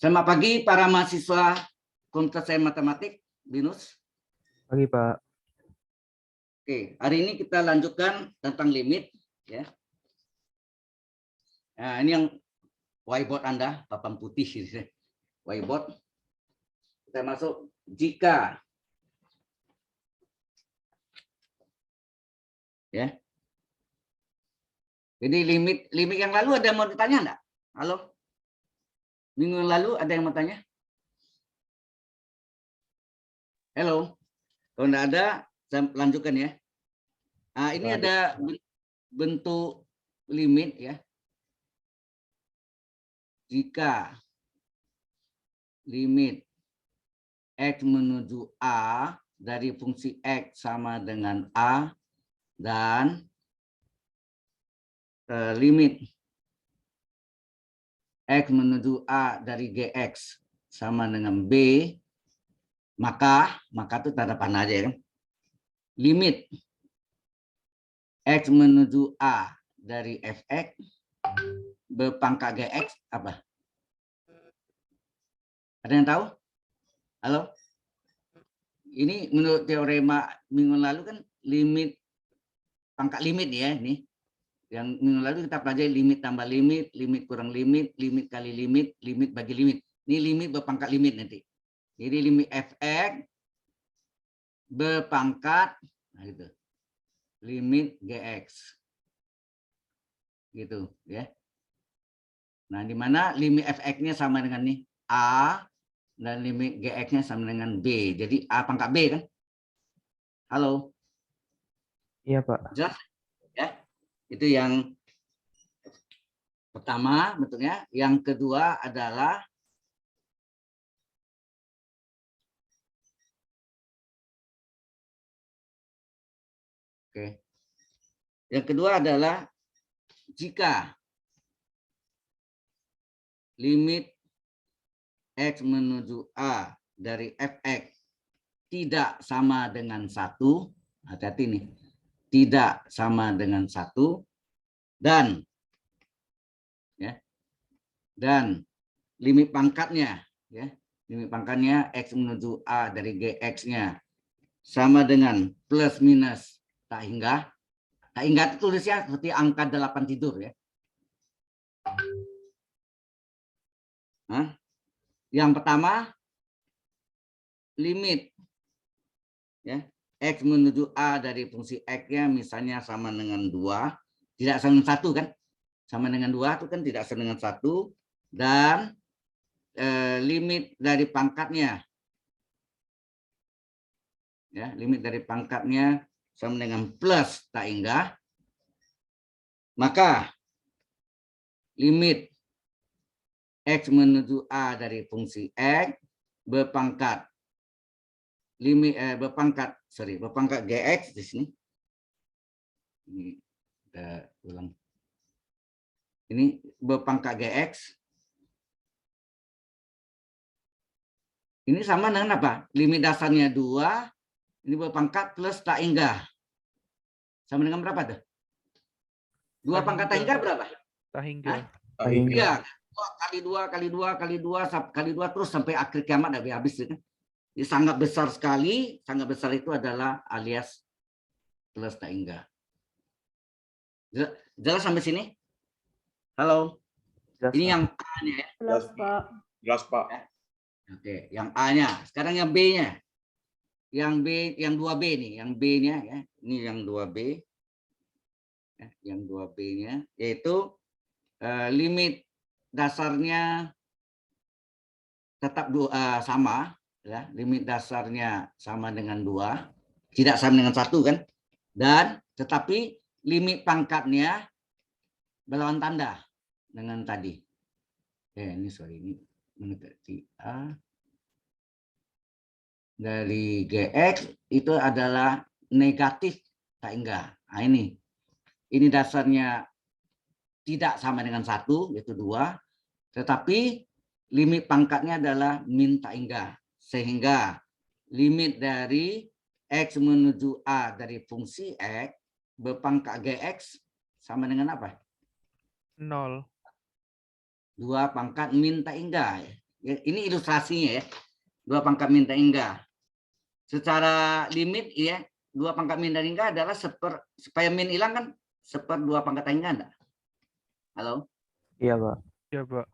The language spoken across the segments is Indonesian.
Selamat pagi para mahasiswa Fakultas Sains Matematik, Binus. Pagi, Pak. Oke, hari ini kita lanjutkan tentang limit, ya. Nah, ini yang whiteboard Anda, papan putih ini. Whiteboard. Kita masuk jika, ya. Jadi limit yang lalu ada yang mau ditanya enggak? Halo? Minggu yang lalu ada yang mau tanya? Halo? Kalau enggak ada, saya lanjutkan ya. Nah, ini ada bentuk limit ya. Jika limit X menuju A dari fungsi X sama dengan A dan limit X menuju A dari GX sama dengan B, maka itu tanda panah aja kan. Limit X menuju A dari Fx berpangkat GX apa? Ada yang tahu? Halo? Ini menurut teorema minggu lalu kan limit pangkat limit ya ini. Yang minggu lalu kita pelajari limit tambah limit, limit kurang limit, limit kali limit, limit bagi limit. Ini limit berpangkat limit nanti. Jadi limit Fx berpangkat nah gitu. Limit Gx. Gitu ya. Nah, di mana limit Fx-nya sama dengan nih A dan limit Gx-nya sama dengan B. Jadi A pangkat B kan? Halo. Iya, Pak. Jelas ya? Itu yang pertama bentuknya. Yang kedua adalah yang kedua adalah jika limit X menuju A dari Fx tidak sama dengan 1, hati-hati nih, tidak sama dengan 1, dan ya, dan limit pangkatnya ya, limit pangkatnya X menuju A dari GX-nya sama dengan plus minus tak hingga. Tak hingga itu tulisnya seperti angka 8 tidur ya. Nah, yang pertama limit ya, X menuju A dari fungsi X-nya misalnya sama dengan 2, tidak sama dengan 1 kan? Sama dengan 2 itu kan tidak sama dengan 1, dan limit dari pangkatnya ya, limit dari pangkatnya sama dengan plus tak hingga, maka limit X menuju A dari fungsi X berpangkat berpangkat GX di sini. Ini kita ulang. Ini berpangkat GX. Ini sama dengan apa? Limit dasarnya 2, ini berpangkat plus tak hingga. Sama dengan berapa tuh? 2 pangkat tak hingga berapa? Tak hingga. Iya, 2 kali 2 kali 2 kali 2 terus sampai akhir kiamat habis kan? Ini sangat besar sekali, sangat besar itu adalah alias plus tak hingga. Jelas sampai sini? Halo? Jelas, ini Pak. yang A-nya ya. Jelas, Pak. Jelas, Pak. Oke, yang A-nya. Sekarang yang B-nya. Yang B, yang 2B nih, yang B-nya ya. Ini yang 2B. Ya, yang 2B-nya yaitu limit dasarnya tetap sama ya, limit dasarnya sama dengan 2, tidak sama dengan 1 kan? Dan tetapi limit pangkatnya berlawan tanda dengan tadi. Ini sorry, ini mendekati A dari GX itu adalah negatif tak hingga. Nah, ini dasarnya tidak sama dengan 1 yaitu 2, tetapi limit pangkatnya adalah min tak hingga, sehingga limit dari X menuju A dari fungsi X berpangkat GX sama dengan apa? 0. 2 pangkat min tak hingga. Ya, ini ilustrasinya ya. 2 pangkat min tak hingga. Secara limit ya, 2 pangkat min tak hingga adalah supaya min hilang kan 1/2 pangkat tak hingga enggak? Halo? Iya, Pak. Iya, Pak.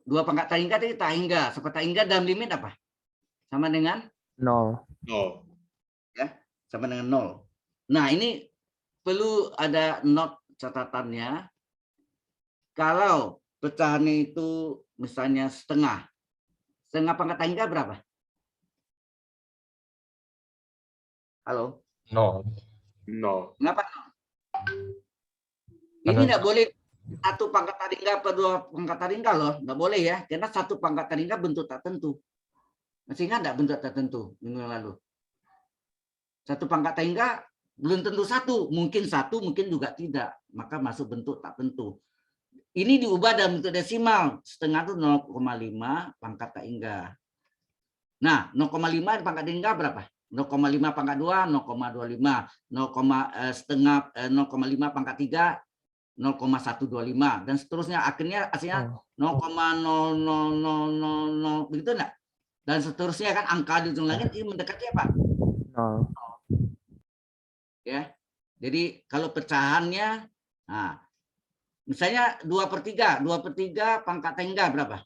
2 pangkat tak hingga tadi tak hingga. Tak hingga dalam limit apa? Sama dengan 0. sama dengan 0. Nah, ini perlu ada note catatannya. Kalau pecahannya itu misalnya setengah pangkat tak hingga berapa? Halo? 0. Kenapa? Ini enggak boleh 1 pangkat tak hingga atau 2 pangkat tak hingga loh, enggak boleh ya, karena 1 pangkat tak hingga bentuk tak tentu. Masih ingat enggak bentuk tak tentu minggu yang lalu? 1 pangkat tak hingga belum tentu 1, mungkin 1, mungkin juga tidak, maka masuk bentuk tak tentu. Ini diubah dalam bentuk desimal, setengah itu 0,5 pangkat tak hingga. Nah, 0,5 pangkat tak hingga berapa? 0,5 pangkat 2, 0,25. 0,5 pangkat 3, 0,125 dan seterusnya, akhirnya hasilnya 0,00000 begitu enggak? Dan seterusnya kan angka di ujung langit ini mendekati apa? 0. Ya. Jadi kalau pecahannya, nah, misalnya 2/3 pangkat tak hingga berapa?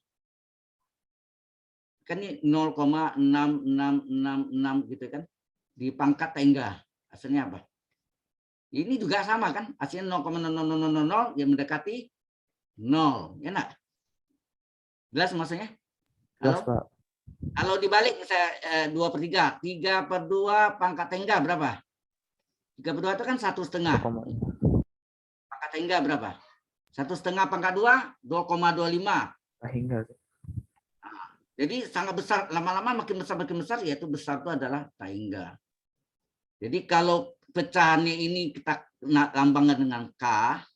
Kan ini 0,6666 gitu kan? Di pangkat tak hingga. Hasilnya apa? Ini juga sama kan? Hasilnya 0,00000 yang mendekati 0. Ya enggak? Jelas maksudnya? Jelas, Halo? Pak. Kalau dibalik misalnya 2/3, 3/2 pangkat tak hingga berapa? 3/2 itu kan 1/2. 1,5. Pangkat tak hingga berapa? 1/2 pangkat 2, 2,25. Tak hingga. Jadi sangat besar, lama-lama makin besar, yaitu besar itu adalah tak hingga. Jadi kalau pecahannya ini kita lambangkan dengan K,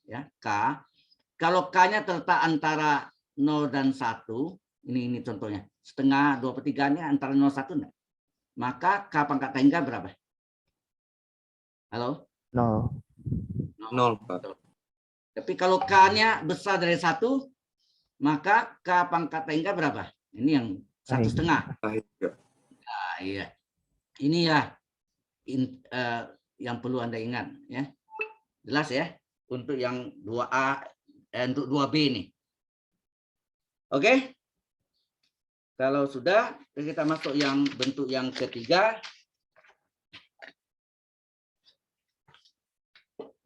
ya K. Kalau K-nya terletak antara 0 dan 1, ini contohnya, setengah 2/3-nya antara 0 1 enggak? Maka K pangkat tak hingga berapa? Halo? 0. 0, Pak. Tapi kalau K-nya besar dari 1, maka K pangkat tak hingga berapa? Ini yang 1/2. Nah, iya. Ini ya yang perlu Anda ingat ya. Jelas ya untuk yang 2A untuk 2B nih. Oke? Kalau sudah, kita masuk yang bentuk yang ketiga.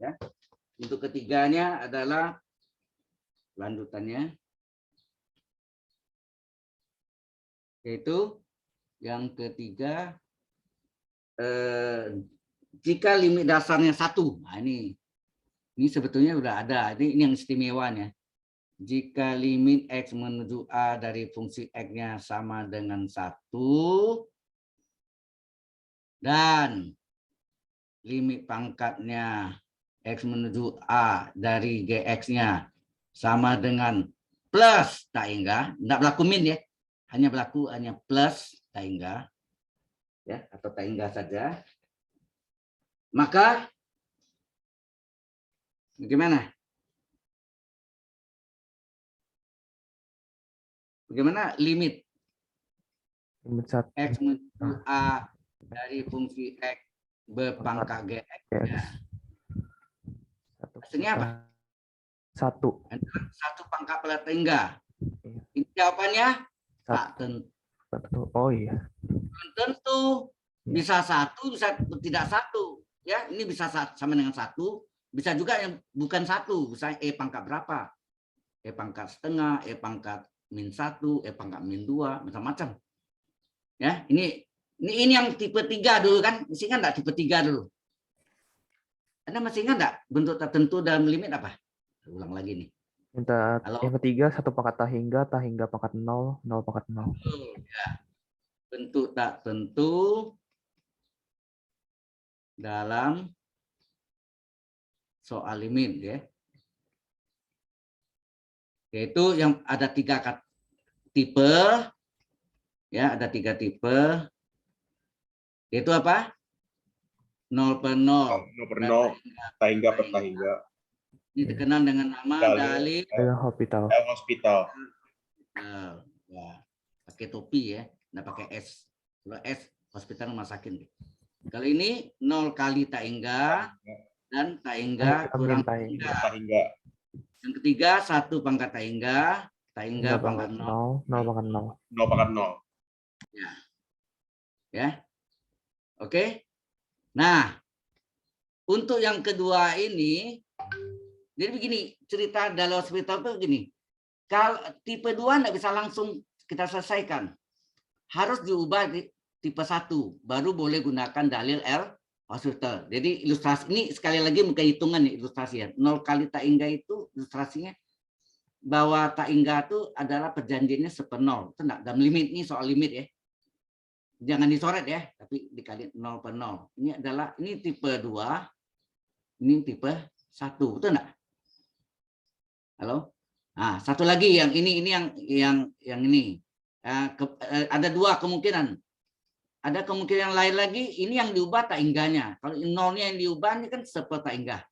Ya. Bentuk ketiganya adalah lanjutannya, yaitu yang ketiga, jika limit dasarnya 1. Nah, ini sebetulnya udah ada. Ini yang istimewanya. Jika limit X menuju A dari fungsi X-nya sama dengan 1 dan limit pangkatnya X menuju A dari GX-nya sama dengan plus tak hingga, enggak berlaku min ya, hanya berlaku plus tak hingga, ya, atau tak hingga saja, maka bagaimana? Bagaimana limit Limit 1. X menuju A dari fungsi X berpangkat GX? Ya. Hasilnya apa? 1. 1 pangkat plus tak hingga. Iya. Ini jawabannya 1. tak tentu. Oh iya. Tentu bisa 1, bisa tidak 1. Ya, ini bisa sama dengan 1, bisa juga yang bukan 1, misalnya E pangkat berapa? E pangkat setengah, E pangkat -1, E pangkat -2, macam-macam. Ya, ini yang tipe 3 dulu kan? Masih ingat enggak tipe 3 dulu? Anda masih ingat enggak bentuk tertentu dalam limit apa? Ulang lagi nih. Minta Halo? yang ketiga 1 pangkat tak hingga pangkat 0, 0 pangkat 0. Ya. Bentuk tak tentu dalam soal limit ya. Yaitu yang ada 3 tipe ya, ada 3 tipe. Yaitu apa? 0/0, 0/0, tak hingga per tak hingga. Ini dikenal dengan nama dalil Hospital. Hospital. Ya, pakai topi ya, nggak pakai S. Kalau S hospital rumah sakit. Kalau ini 0 kali tak hingga dan tak hingga kurang tak hingga. Tak hingga. Yang ketiga 1 pangkat tak hingga pangkat 0. 0 pangkat 0. 0 pangkat 0. Ya. Oke. Nah, untuk yang kedua ini, jadi begini, cerita dalam hospital itu begini. Kalau tipe 2 nggak bisa langsung kita selesaikan. Harus diubah di tipe 1, baru boleh gunakan dalil L hospital. Jadi ilustrasi ini sekali lagi bukan hitungan nih ilustrasi ya. 0 kali tak hingga itu ilustrasinya bahwa tak hingga itu adalah perjanjiannya sepenol. Itu enggak, dalam limit ini soal limit ya. Jangan dicoret ya, tapi dikali 0 per 0. Ini adalah ini tipe 2, ini tipe 1, betul enggak? Halo? Nah, satu lagi yang ini yang ini. Ada 2 kemungkinan. Ada kemungkinan lain lagi, ini yang diubah tak hingganya. Kalau nolnya yang diubah ini kan seper tak hingga.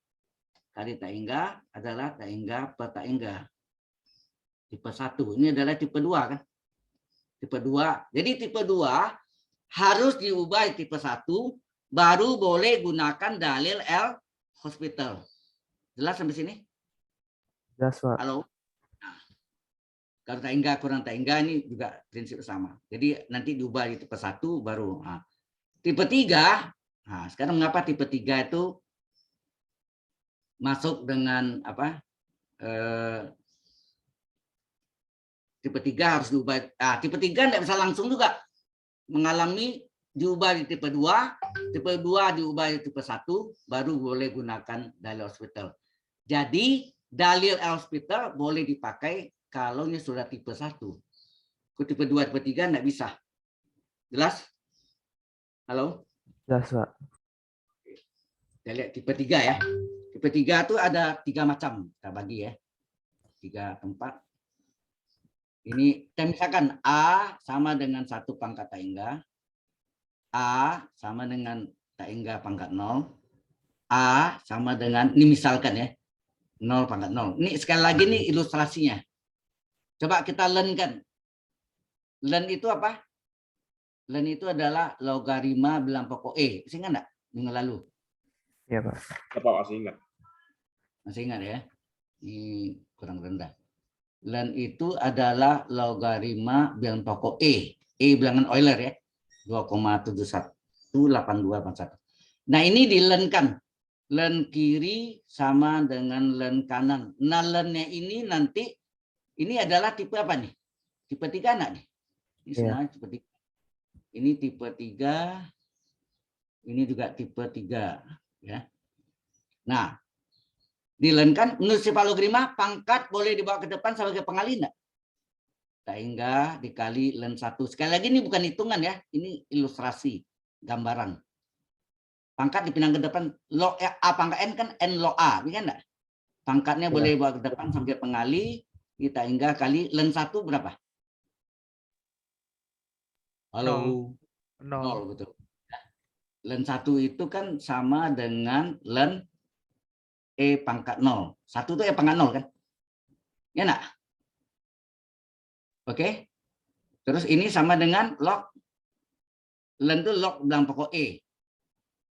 Kali tak hingga adalah tak hingga per tak hingga. Tipe 1. Ini adalah tipe 2 kan? Tipe 2. Jadi tipe 2 harus diubah tipe 1 baru boleh gunakan dalil L hospital. Jelas sampai sini? Jelas, Pak. Halo? Nah, kalau tak hingga kurang tak hingga ini juga prinsip sama. Jadi nanti diubah di tipe 1 baru. Nah, tipe 3, nah sekarang mengapa tipe 3 itu masuk dengan apa? Tipe 3 harus diubah. Tipe 3 tidak bisa langsung juga mengalami diubah di tipe 2, tipe 2 diubah di tipe 1, baru boleh gunakan dalil hospital. Jadi dalil hospital boleh dipakai kalau ini sudah tipe 1. Ke tipe 2, tipe 3 enggak bisa. Jelas? Halo? Jelas, Pak. Kita lihat tipe 3 ya. Tipe 3 itu ada 3 macam. Kita bagi ya. 3 tempat. Ini kita misalkan A sama dengan 1 pangkat tak hingga. A sama dengan tak hingga pangkat 0. A sama dengan, ini misalkan ya, 0 pangkat 0. Ini sekali lagi nih ilustrasinya. Coba kita learn kan. Learn itu apa? Learn itu adalah logaritma bilang pokok E. Masih ingat enggak? Minggu lalu. Iya, Pak. Apa masih ingat? Masih ingat ya? Ini kurang rendah. Learn itu adalah logaritma bilangan pokok E. E bilangan Euler ya. 2,718241. Nah ini di learn kan. Learn kiri sama dengan learn kanan. Nah learn-nya ini nanti, ini adalah tipe apa nih? Tipe 3 enggak nih? Ini semuanya tipe 3. Ini tipe 3. Ini juga tipe 3. Ya. Nah, di learn kan menurut sifat logaritma pangkat boleh dibawa ke depan sebagai pengali enggak? Tak hingga dikali len 1. Sekali lagi ini bukan hitungan ya, ini ilustrasi, gambaran. Pangkat dipindah ke depan, log A pangkat N kan N log A, kan enggak? Pangkatnya boleh dibawa ke depan sebagai pengali, kita hingga kali len 1 berapa? Halo. 0 betul. Len 1 itu kan sama dengan len E pangkat 0. 1 itu E pangkat 0 kan? Ya enggak? Oke. Terus ini sama dengan log. Len itu log bilang pokok E.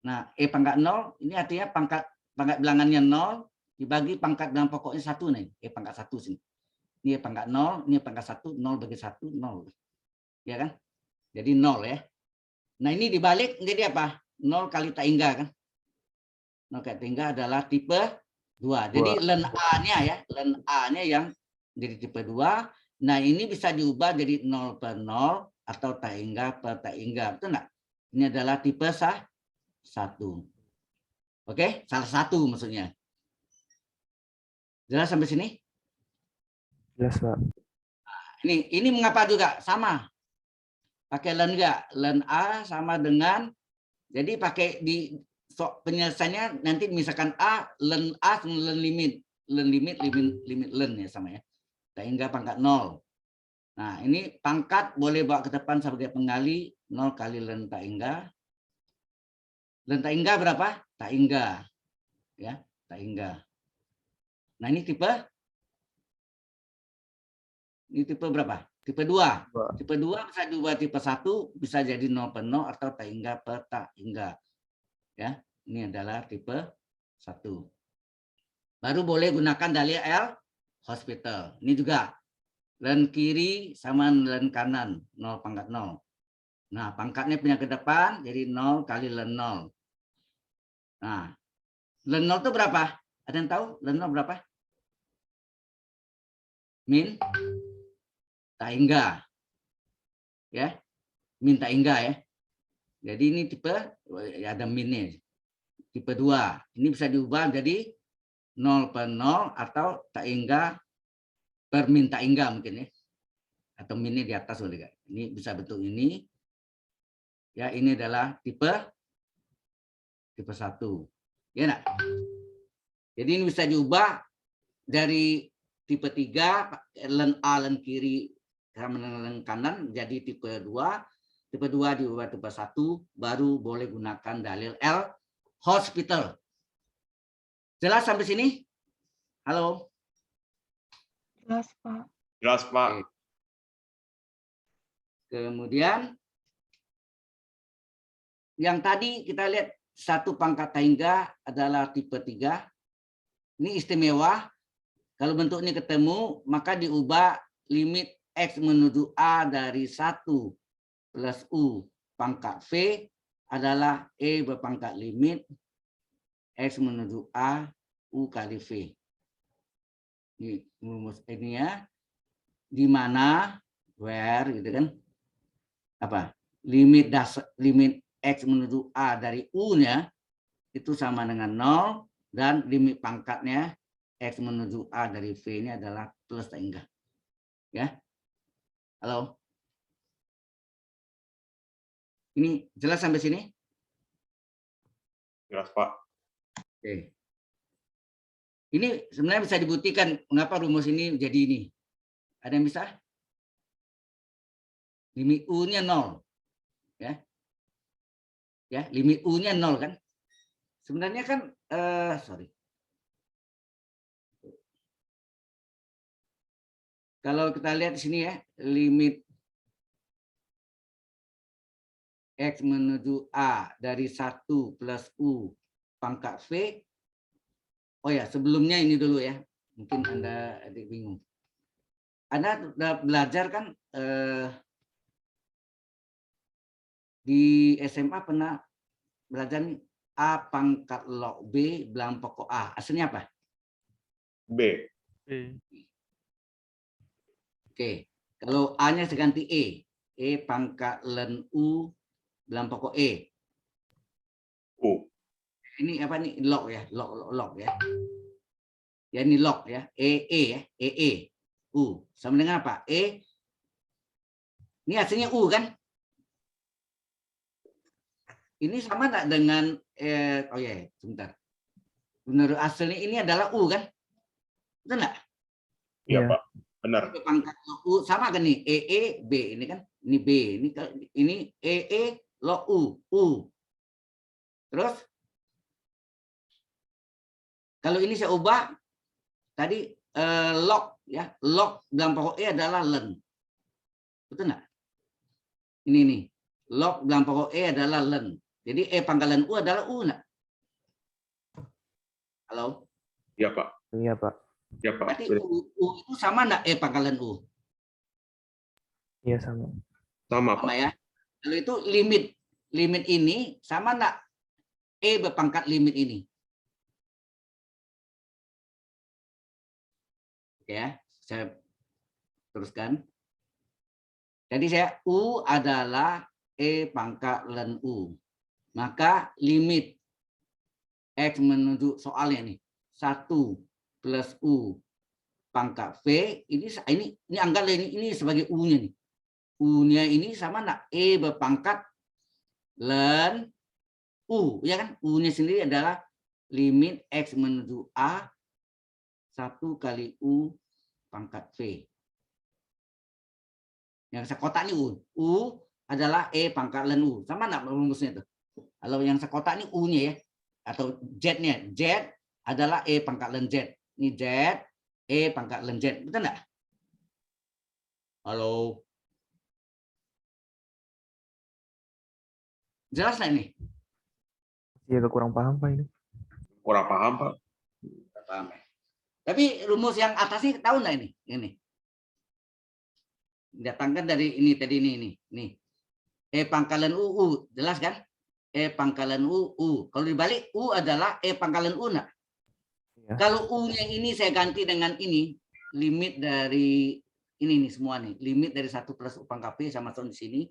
Nah, E pangkat 0 ini artinya pangkat bilangannya 0 dibagi pangkat bilang pokoknya 1 nih. E pangkat 1 sini. Ini E pangkat 0, ini E pangkat 1, 0 bagi 1, 0. Ya kan? Jadi 0 ya. Nah, ini dibalik menjadi apa? 0 kali tak hingga kan? 0 kali tak hingga adalah tipe 2. Jadi len A-nya ya, len A-nya yang jadi tipe 2. Nah, ini bisa diubah jadi 0 per 0 atau tak hingga per tak hingga. Betul enggak? Ini adalah tipe 1. Oke, salah satu maksudnya. Jelas sampai sini? Jelas, Pak. Ini mengapa juga sama? Pakai len enggak? Len A sama dengan, jadi pakai di penyelesaiannya nanti misalkan len A sama len limit len ya sama ya. Tak hingga pangkat 0. Nah, ini pangkat boleh bawa ke depan sebagai pengali 0 kali len tak hingga. Len tak hingga berapa? Tak hingga. Ya, tak hingga. Nah, ini tipe berapa? Tipe 2. Dua. Tipe 2 bisa diubah tipe 1, bisa jadi 0 per 0 atau tak hingga per tak hingga. Ya, ini adalah tipe 1. Baru boleh gunakan dalil L hospital. Ini juga len kiri sama len kanan 0 pangkat 0. Nah, pangkatnya pindah ke depan jadi 0 kali len 0. Nah, len 0 itu berapa? Ada yang tahu len 0 berapa? Min tak hingga. Ya. Min tak hingga ya. Jadi ini tipe ada minnya. Tipe 2. Ini bisa diubah jadi 0 per 0 atau tak hingga per min tak hingga mungkin ya. Atau minnya di atas boleh kan. Ini bisa bentuk ini. Ya, ini adalah tipe 1. Ya enggak? Jadi ini bisa diubah dari tipe 3 len A len kiri sama len kanan jadi tipe 2. Tipe 2 diubah tipe 1 baru boleh gunakan dalil L hospital. Jelas sampai sini? Halo. Jelas, Pak. Jelas, Pak. Oke. Kemudian yang tadi kita lihat 1 pangkat tahingga adalah tipe 3. Ini istimewa. Kalau bentuk ini ketemu, maka diubah limit X menuju A dari 1 plus U pangkat V adalah E berpangkat limit X menuju A U kali V. Ini rumus ini ya. Di mana where gitu kan? Apa? Limit X menuju A dari U-nya itu sama dengan 0 dan limit pangkatnya X menuju A dari V-nya adalah plus tak hingga. Ya. Halo. Ini jelas sampai sini? Jelas, Pak. Oke. Ini sebenarnya bisa dibuktikan mengapa rumus ini jadi ini. Ada yang bisa? Limit U-nya 0. Ya. Ya, limit U-nya 0 kan? Sebenarnya kan sorry. Kalau kita lihat di sini ya, limit X menuju A dari 1 plus U pangkat V. Oh ya, sebelumnya ini dulu ya. Mungkin Anda adik bingung. Anda sudah belajar kan di SMA pernah belajar nih A pangkat log B bilang pokok A. Aslinya apa? B. Oke. Kalau A-nya seganti E. E pangkat len U bilang pokok E. U. Ini apa nih? Log ya. Log ya. Ya ini log ya. E ya. E. U. Sama dengan apa? E. Ini hasilnya U kan? Ini sama enggak dengan oh ya, sebentar. Menurut hasilnya ini adalah U kan? Betul enggak? Iya, Iya. Pak. Benar. Pangkat U sama kan nih? E B ini kan? Ini B. Ini E log U. Terus kalau ini saya ubah tadi log ya. Log dalam pokok E adalah len. Betul enggak? Ini nih. Log dalam pokok E adalah len. Jadi E pangkalan U adalah U enggak? Halo? Iya, Pak. Iya, Pak. Iya, Pak. Berarti U itu sama enggak E pangkalan U? Iya, sama. Sama, Pak. Sama ya. Kalau itu limit ini sama enggak E berpangkat limit ini? Ya, saya teruskan. Jadi saya U adalah E pangkat len U. Maka limit X menuju soalnya nih 1 plus U pangkat V ini anggaplah ini sebagai U-nya nih. U-nya ini sama enggak E berpangkat len U, ya kan? U-nya sendiri adalah limit X menuju A 1 kali U pangkat V. Yang saya kotak ini U. U adalah E pangkat len U. Sama enggak rumusnya itu? Kalau yang saya kotak ini U-nya ya. Atau Z-nya. Z adalah E pangkat len Z. Ini Z, E pangkat len Z. Betul enggak? Halo. Jelas nggak ini? Iya, agak kurang paham Pak ini. Kurang paham, Pak. Nggak paham ya. Tapi rumus yang atas ini tahu nggak ini? Ini. Datangkan dari ini tadi ini. Nih. E pangkalan U. Jelas kan? E pangkalan U. Kalau dibalik U adalah E pangkalan U nak. Iya. Kalau U-nya ini saya ganti dengan ini, limit dari ini nih semua nih, limit dari 1 plus U pangkat P sama di sini.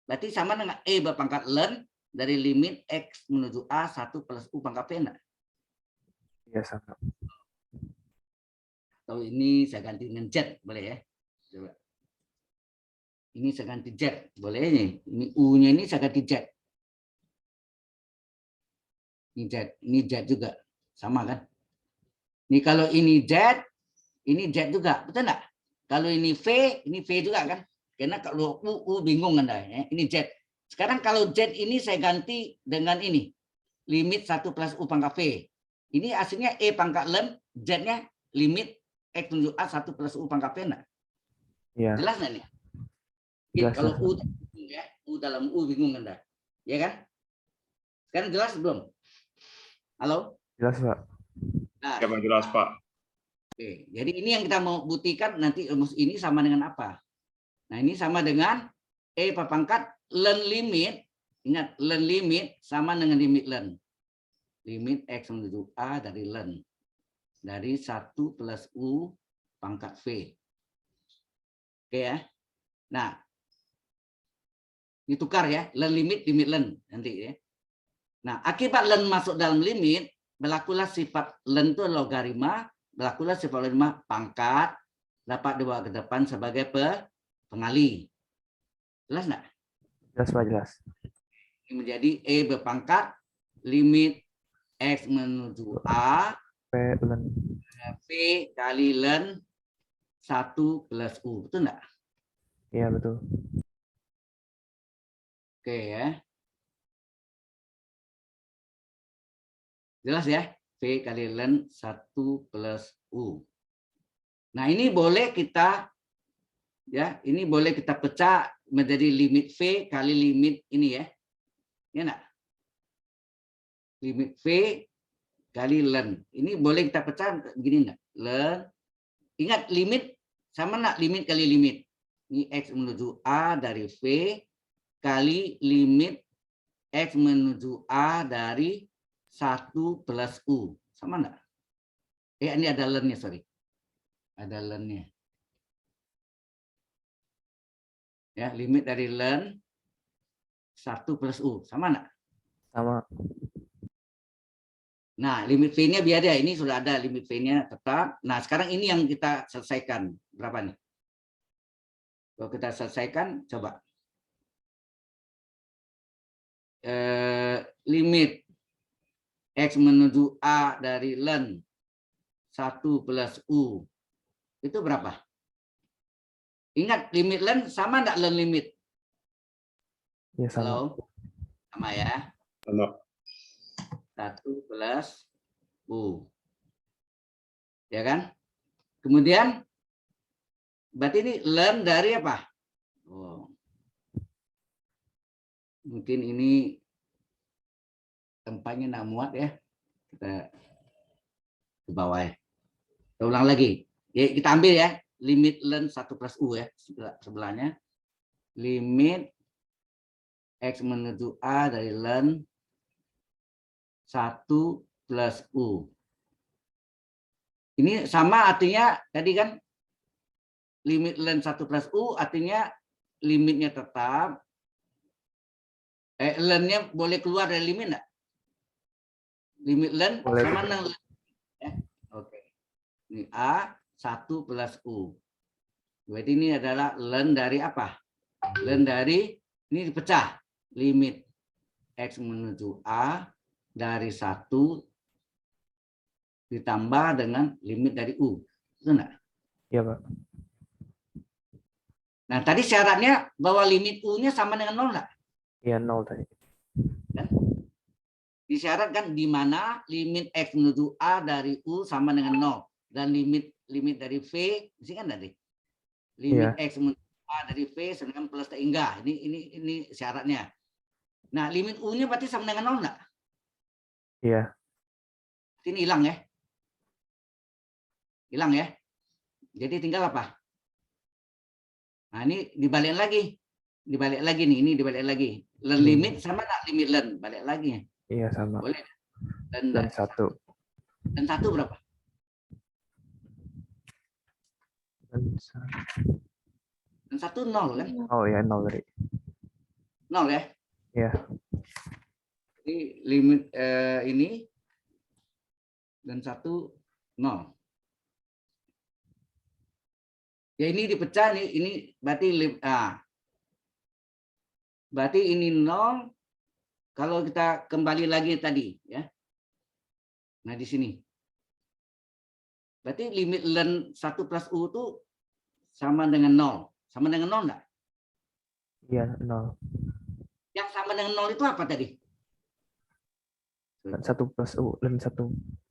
Berarti sama dengan E berpangkat ln dari limit X menuju A 1 plus U pangkat P enggak? Iya, sama. Atau ini saya ganti dengan Z, boleh ya? Coba. Ini saya ganti Z, boleh ya? Ini U-nya ini saya ganti Z. Ini Z juga, sama kan? Ini kalau ini Z juga, betul enggak? Kalau ini V juga kan? Karena kalau U bingung Anda ya. Ini Z. Sekarang kalau Z ini saya ganti dengan ini. Limit 1 plus U pangkat V. Ini aslinya E pangkat ln, Z-nya limit X menuju A 1 plus U pangkat P enggak? Iya. Jelas nggak nih? Jelas, Kalau jelas. U dalam U bingung Anda. Ya kan? Sekarang jelas belum? Halo? Jelas Pak. Nah, Yang jelas, Pak. oke. Jadi ini yang kita mau buktikan nanti rumus ini sama dengan apa? Nah, ini sama dengan E pangkat ln limit. Ingat, ln limit sama dengan limit ln. Limit X menuju A dari ln. Dari 1 plus U pangkat V. Oke ya. Nah, ditukar ya. Ln limit ln. Nanti ya. Nah, akibat ln masuk dalam limit, berlakulah sifat ln itu logaritma, berlakulah sifat logaritma pangkat, dapat dibawa ke depan sebagai pengali. Jelas nggak? Jelas Pak, jelas. Ini menjadi E berpangkat limit X menuju A P ln. P kali ln 1 plus U. Betul nggak? Iya, betul. Oke ya. Jelas ya? P kali ln 1 plus U. Nah, ini boleh kita ya, ini boleh kita pecah menjadi limit V kali limit ini ya. Ya enggak? Limit V kali ln. Ini boleh kita pecah begini enggak? Ln. Ingat limit sama enggak limit kali limit. Ini X menuju A dari V kali limit X menuju A dari 1 plus U. Sama enggak? Ini ada ln-nya, sorry. Ada ln-nya. Ya, limit dari ln 1 plus U. Sama enggak? Sama. Nah, limit V-nya biar ya. Ini sudah ada limit V-nya tetap. Nah, sekarang ini yang kita selesaikan. Berapa nih? Kalau kita selesaikan, coba. Limit X menuju A dari ln 1 plus U. Itu berapa? Ingat, limit ln sama enggak ln limit? Iya, sama. Halo? Sama ya. Sama. 1 plus U. Ya kan? Kemudian, berarti ini ln dari apa? Oh. Mungkin ini tempatnya nggak muat ya. Kita ke bawah ya. Kita ulang lagi. Ya, kita ambil ya. Limit ln 1 plus U ya. Sebelahnya. Limit X menuju A dari ln 1 plus U. Ini sama artinya tadi kan limit ln 1 plus U artinya limitnya tetap. Ln-nya boleh keluar dari limit enggak? Limit ln Boleh. sama dengan ya. Oke. Ini A 1 plus U. Berarti ini adalah ln dari apa? Ln dari ini dipecah. Limit X menuju A dari 1 ditambah dengan limit dari U. Betul enggak? Iya, Pak. Nah, tadi syaratnya bahwa limit U-nya sama dengan 0 enggak? Iya, 0 tadi. Kan? Disyaratkan di mana limit X menuju A dari U sama dengan 0 dan limit dari V, sih kan tadi? Limit Iya. X menuju A dari V sama dengan plus tak hingga. Ini syaratnya. Nah, limit U-nya berarti sama dengan 0 enggak? Iya. Ini hilang ya. Hilang ya. Jadi tinggal apa? Nah, ini dibalik lagi. Dibalik lagi nih, ini dibalik lagi. Learn limit sama enggak limit learn? Balik lagi. Iya sama. Boleh. Dan Dan 1. Dan 1 berapa? Dan Dan 1 0 kan? oh ya 0 tadi. 0 ya. Iya. Jadi limit ini dan 1 0. Ya ini dipecah nih, ini berarti berarti ini 0 kalau kita kembali lagi tadi ya. Nah, di sini. Berarti limit ln 1 plus U itu sama dengan 0. Sama dengan 0 enggak? Iya 0. Yang sama dengan 0 itu apa tadi? Dan 1 plus U. Dan 1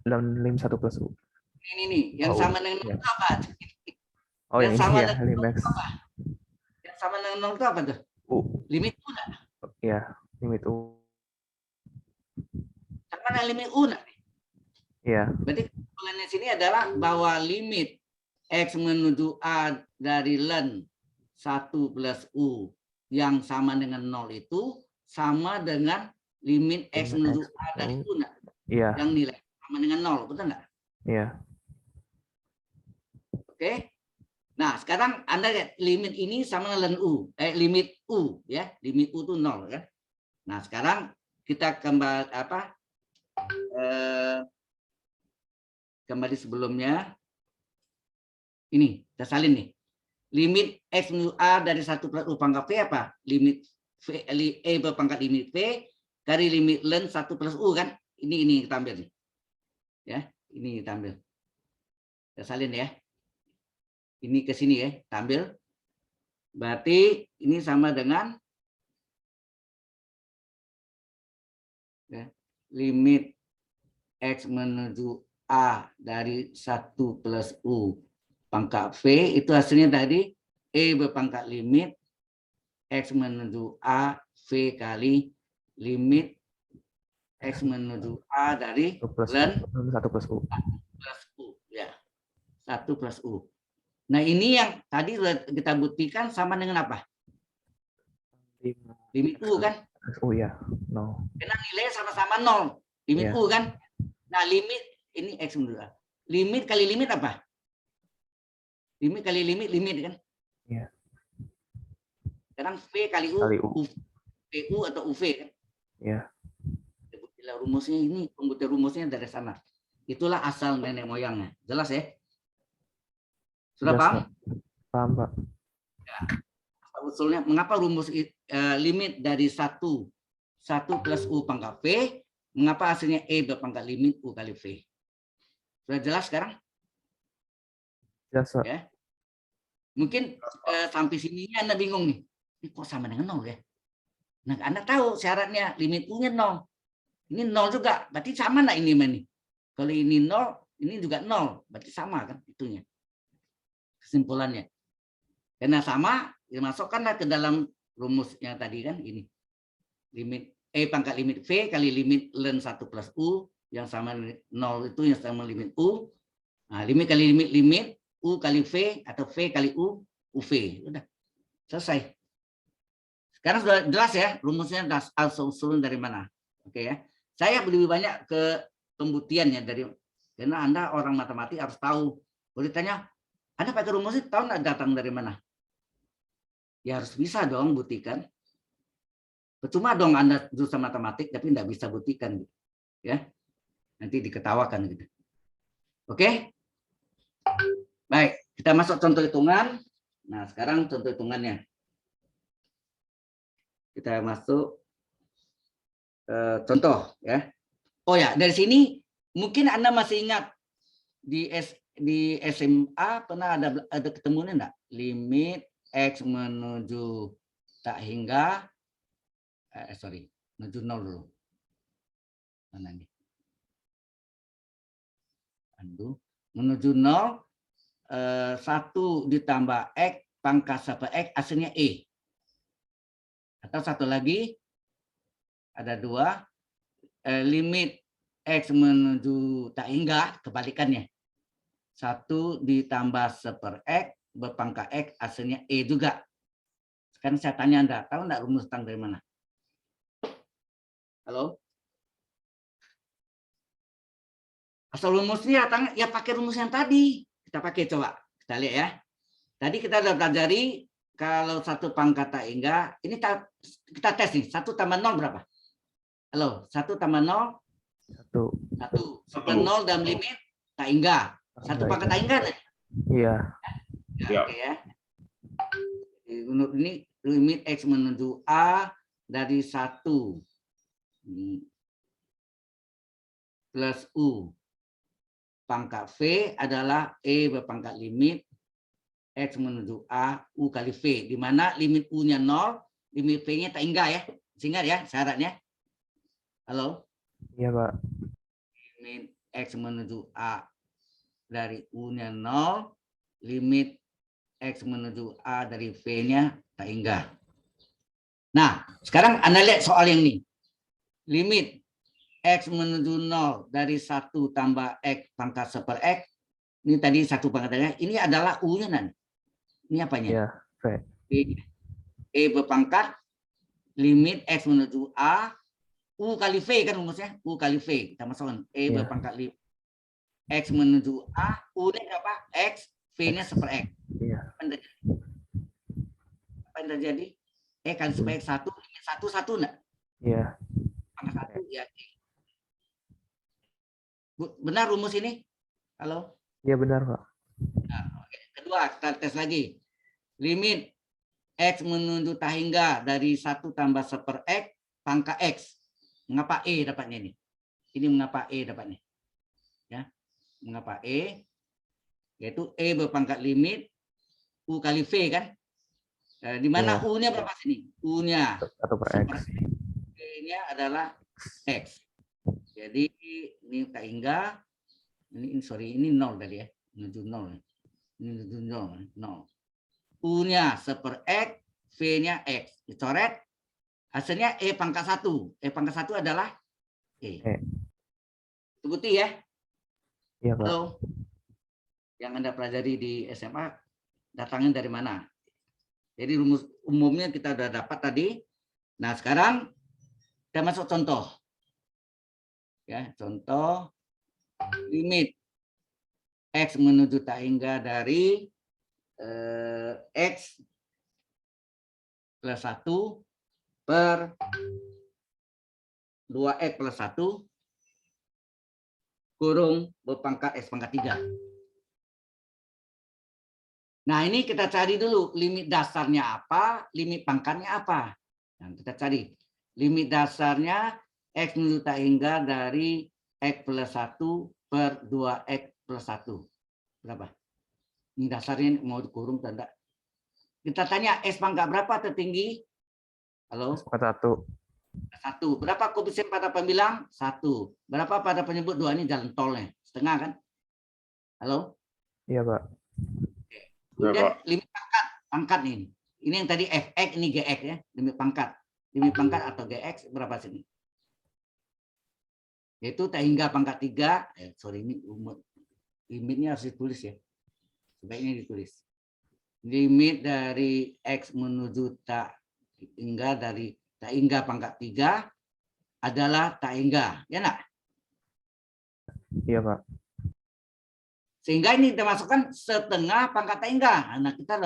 dan lim 1 plus U. Ini nih, yang Oh, sama dengan 0 iya. itu apa? Oh Yang yang sama ini ya, dengan lim 0 X. itu apa? Yang sama dengan 0 itu apa tuh? U. Limit U enggak? Iya, limit U. Sama dengan limit U enggak? Iya. Berarti kesimpulannya sini adalah bahwa limit X menuju A dari ln 1 plus U yang sama dengan 0 itu sama dengan limit X menuju A dari U enggak? Iya. Yang nilai sama dengan 0, betul enggak? Iya. Oke. Nah, sekarang Anda lihat limit ini sama dengan ln U, limit U ya, limit U itu 0 kan. Nah, sekarang kita kembali kembali sebelumnya. Ini, kita salin nih. Limit X menuju A dari 1 plus U pangkat V apa? Limit V, E berpangkat limit V kali limit ln 1 plus U kan? Ini kita ambil nih. Ya, ini kita ambil. Kita salin ya. Ini ke sini ya, kita ambil. Berarti ini sama dengan ya, limit X menuju A dari 1 plus U pangkat V itu hasilnya tadi E berpangkat limit X menuju A V kali limit X menuju A dari 1 plus ln 1 plus U. plus U ya. 1 plus U. Nah, ini yang tadi sudah kita buktikan sama dengan apa? Limit U kan? U ya, 0. Karena nilainya sama-sama 0. Limit Iya. U kan? Nah, limit ini X menuju A. Limit kali limit apa? Limit kali limit kan? Iya. Sekarang V kali U, Kali U. VU atau UV kan? Iya. Rumusnya ini, pembuktian rumusnya dari sana. Itulah asal nenek moyangnya. Jelas ya? Sudah Jelas, paham? Pak. Paham, Pak. Ya. Asal usulnya, mengapa rumus limit dari 1 plus U pangkat V, mengapa hasilnya E berpangkat limit U kali V? Sudah jelas sekarang? Jelas, Pak. Ya. Mungkin sampai sininya Anda bingung nih. Ini kok sama dengan 0 ya? Nah, Anda tahu syaratnya limit U-nya 0. Ini 0 juga. Berarti sama enggak ini nih? Kalau ini 0, ini juga 0. Berarti sama kan itunya. Kesimpulannya. Karena sama, dimasukkanlah ke dalam rumus yang tadi kan ini. Limit E pangkat limit V kali limit ln 1 plus U yang sama 0 itu yang sama limit U. Nah, limit kali limit U kali V atau V kali U, UV. Udah. Selesai. Sekarang sudah jelas ya rumusnya asal-usulnya dari mana. Oke ya. Saya lebih banyak ke pembuktiannya karena Anda orang matematik harus tahu. Kalau ditanya, Anda pakai rumus itu tahu nggak datang dari mana? Ya harus bisa dong buktikan. Percuma dong Anda jurusan matematik tapi nggak bisa buktikan, ya. Nanti diketawakan gitu. Oke? Baik, kita masuk contoh hitungan. Nah, sekarang contoh hitungannya. Kita masuk contoh ya. Oh ya, dari sini mungkin Anda masih ingat di SMA pernah ada ketemunya enggak? Limit X menuju tak hingga menuju 0 dulu. Mana nih? Menuju 0 1 ditambah X pangkat super X hasilnya E. Atau satu lagi, ada dua, limit X menuju tak hingga, kebalikannya. 1 ditambah super X berpangkat X hasilnya E juga. Sekarang saya tanya Anda, tahu enggak rumus tang dari mana? Halo? Asal rumusnya ya pakai rumus yang tadi. Kita pakai coba. Kita lihat ya. Tadi kita sudah pelajari kalau 1 pangkat tak hingga, ini kita tes nih. 1 tambah 0 berapa? Halo, 1 tambah 0? 1. 1. Super 0 dalam limit tak hingga. 1 pangkat tak hingga nih. Iya. Ya. Oke ya. Ini limit X menuju A dari 1 plus U. Pangkat V adalah E berpangkat limit X menuju A, U kali V. Di mana limit U-nya 0, limit V-nya tak hingga ya. Ingat ya syaratnya. Halo? Iya, Pak. Limit X menuju A dari U-nya 0, limit X menuju A dari V-nya tak hingga. Nah, sekarang Anda lihat soal yang ini. Limit X menuju 0 dari 1 tambah X pangkat super X. Ini tadi 1 pangkatannya. Ini adalah U-nya nanti. Ini apanya? Iya, V. E berpangkat limit X menuju A, U kali V kan rumusnya? U kali V. Kita masukkan. E Iya. berpangkat limit X menuju A, U-nya apa? X, V-nya super X. Iya. Apa yang terjadi? E kali super X 1, limit 1, 1 enggak? Iya. Pangkat 1 ya. Benar rumus ini? Halo? Iya benar, Pak. Nah, oke. Kedua, kita tes lagi. Limit X menuju tak hingga dari 1 tambah super X pangkat X. Mengapa E dapatnya ini? Ini mengapa E dapatnya? Ya. Mengapa E? Yaitu E berpangkat limit U kali V kan? Di mana Iya. U-nya berapa sini? U-nya 1 per X. V-nya adalah X. Jadi ini tak hingga. Ini sorry, ini 0 tadi ya. Menuju 0. Ini menuju 0. U-nya super X, V-nya X. Dicoret. Hasilnya E pangkat 1. E pangkat 1 adalah E. Itu bukti ya? Iya, Pak. Halo? Yang Anda pelajari di SMA, datangnya dari mana? Jadi rumus umumnya kita sudah dapat tadi. Nah, sekarang kita masuk contoh. Ya, contoh limit X menuju tak hingga dari X plus 1 per 2X plus 1 kurung berpangkat X pangkat 3. Nah, ini kita cari dulu limit dasarnya apa, limit pangkatnya apa. Nah, kita cari limit dasarnya X menuju tak hingga dari X plus 1 per 2X plus 1. Berapa? Ini dasarnya mau dikurung atau enggak? Kita tanya S pangkat berapa tertinggi? Halo? X pangkat 1. 1. Berapa koefisien pada pembilang? 1. Berapa pada penyebut? 2. Ini jalan tolnya. Setengah kan? Halo? Iya, Pak. Kemudian Pak. limit pangkat nih. Ini yang tadi Fx, ini Gx ya. Limit pangkat. Limit pangkat atau Gx berapa sini? Yaitu tak hingga pangkat 3. Sorry, ini limitnya harus ditulis ya. Sebaiknya ditulis. Limit dari X menuju tak hingga dari tak hingga pangkat 3 adalah tak hingga. Ya enggak? Iya, Pak. Sehingga ini kita masukkan setengah pangkat tak hingga. Nah, kita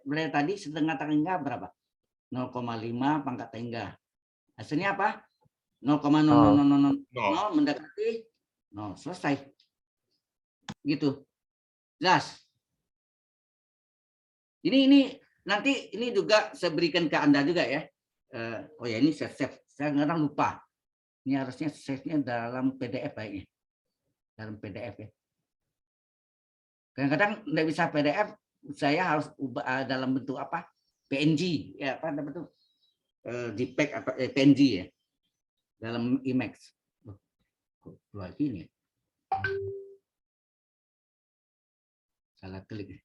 lihat tadi setengah tak hingga berapa? 0,5 pangkat tak hingga. Hasilnya apa? 0,0000 mendekati 0. Selesai. Gitu. Jelas. Ini nanti ini juga saya berikan ke Anda juga ya. Oh ya, ini saya save. Saya kadang lupa. Ini harusnya save-nya dalam PDF baiknya. Dalam PDF ya. Kadang-kadang tidak bisa PDF, saya harus ubah dalam bentuk apa? PNG, ya apa bentuk JPEG atau PNG ya, dalam IMAX. Keluar gini, salah klik.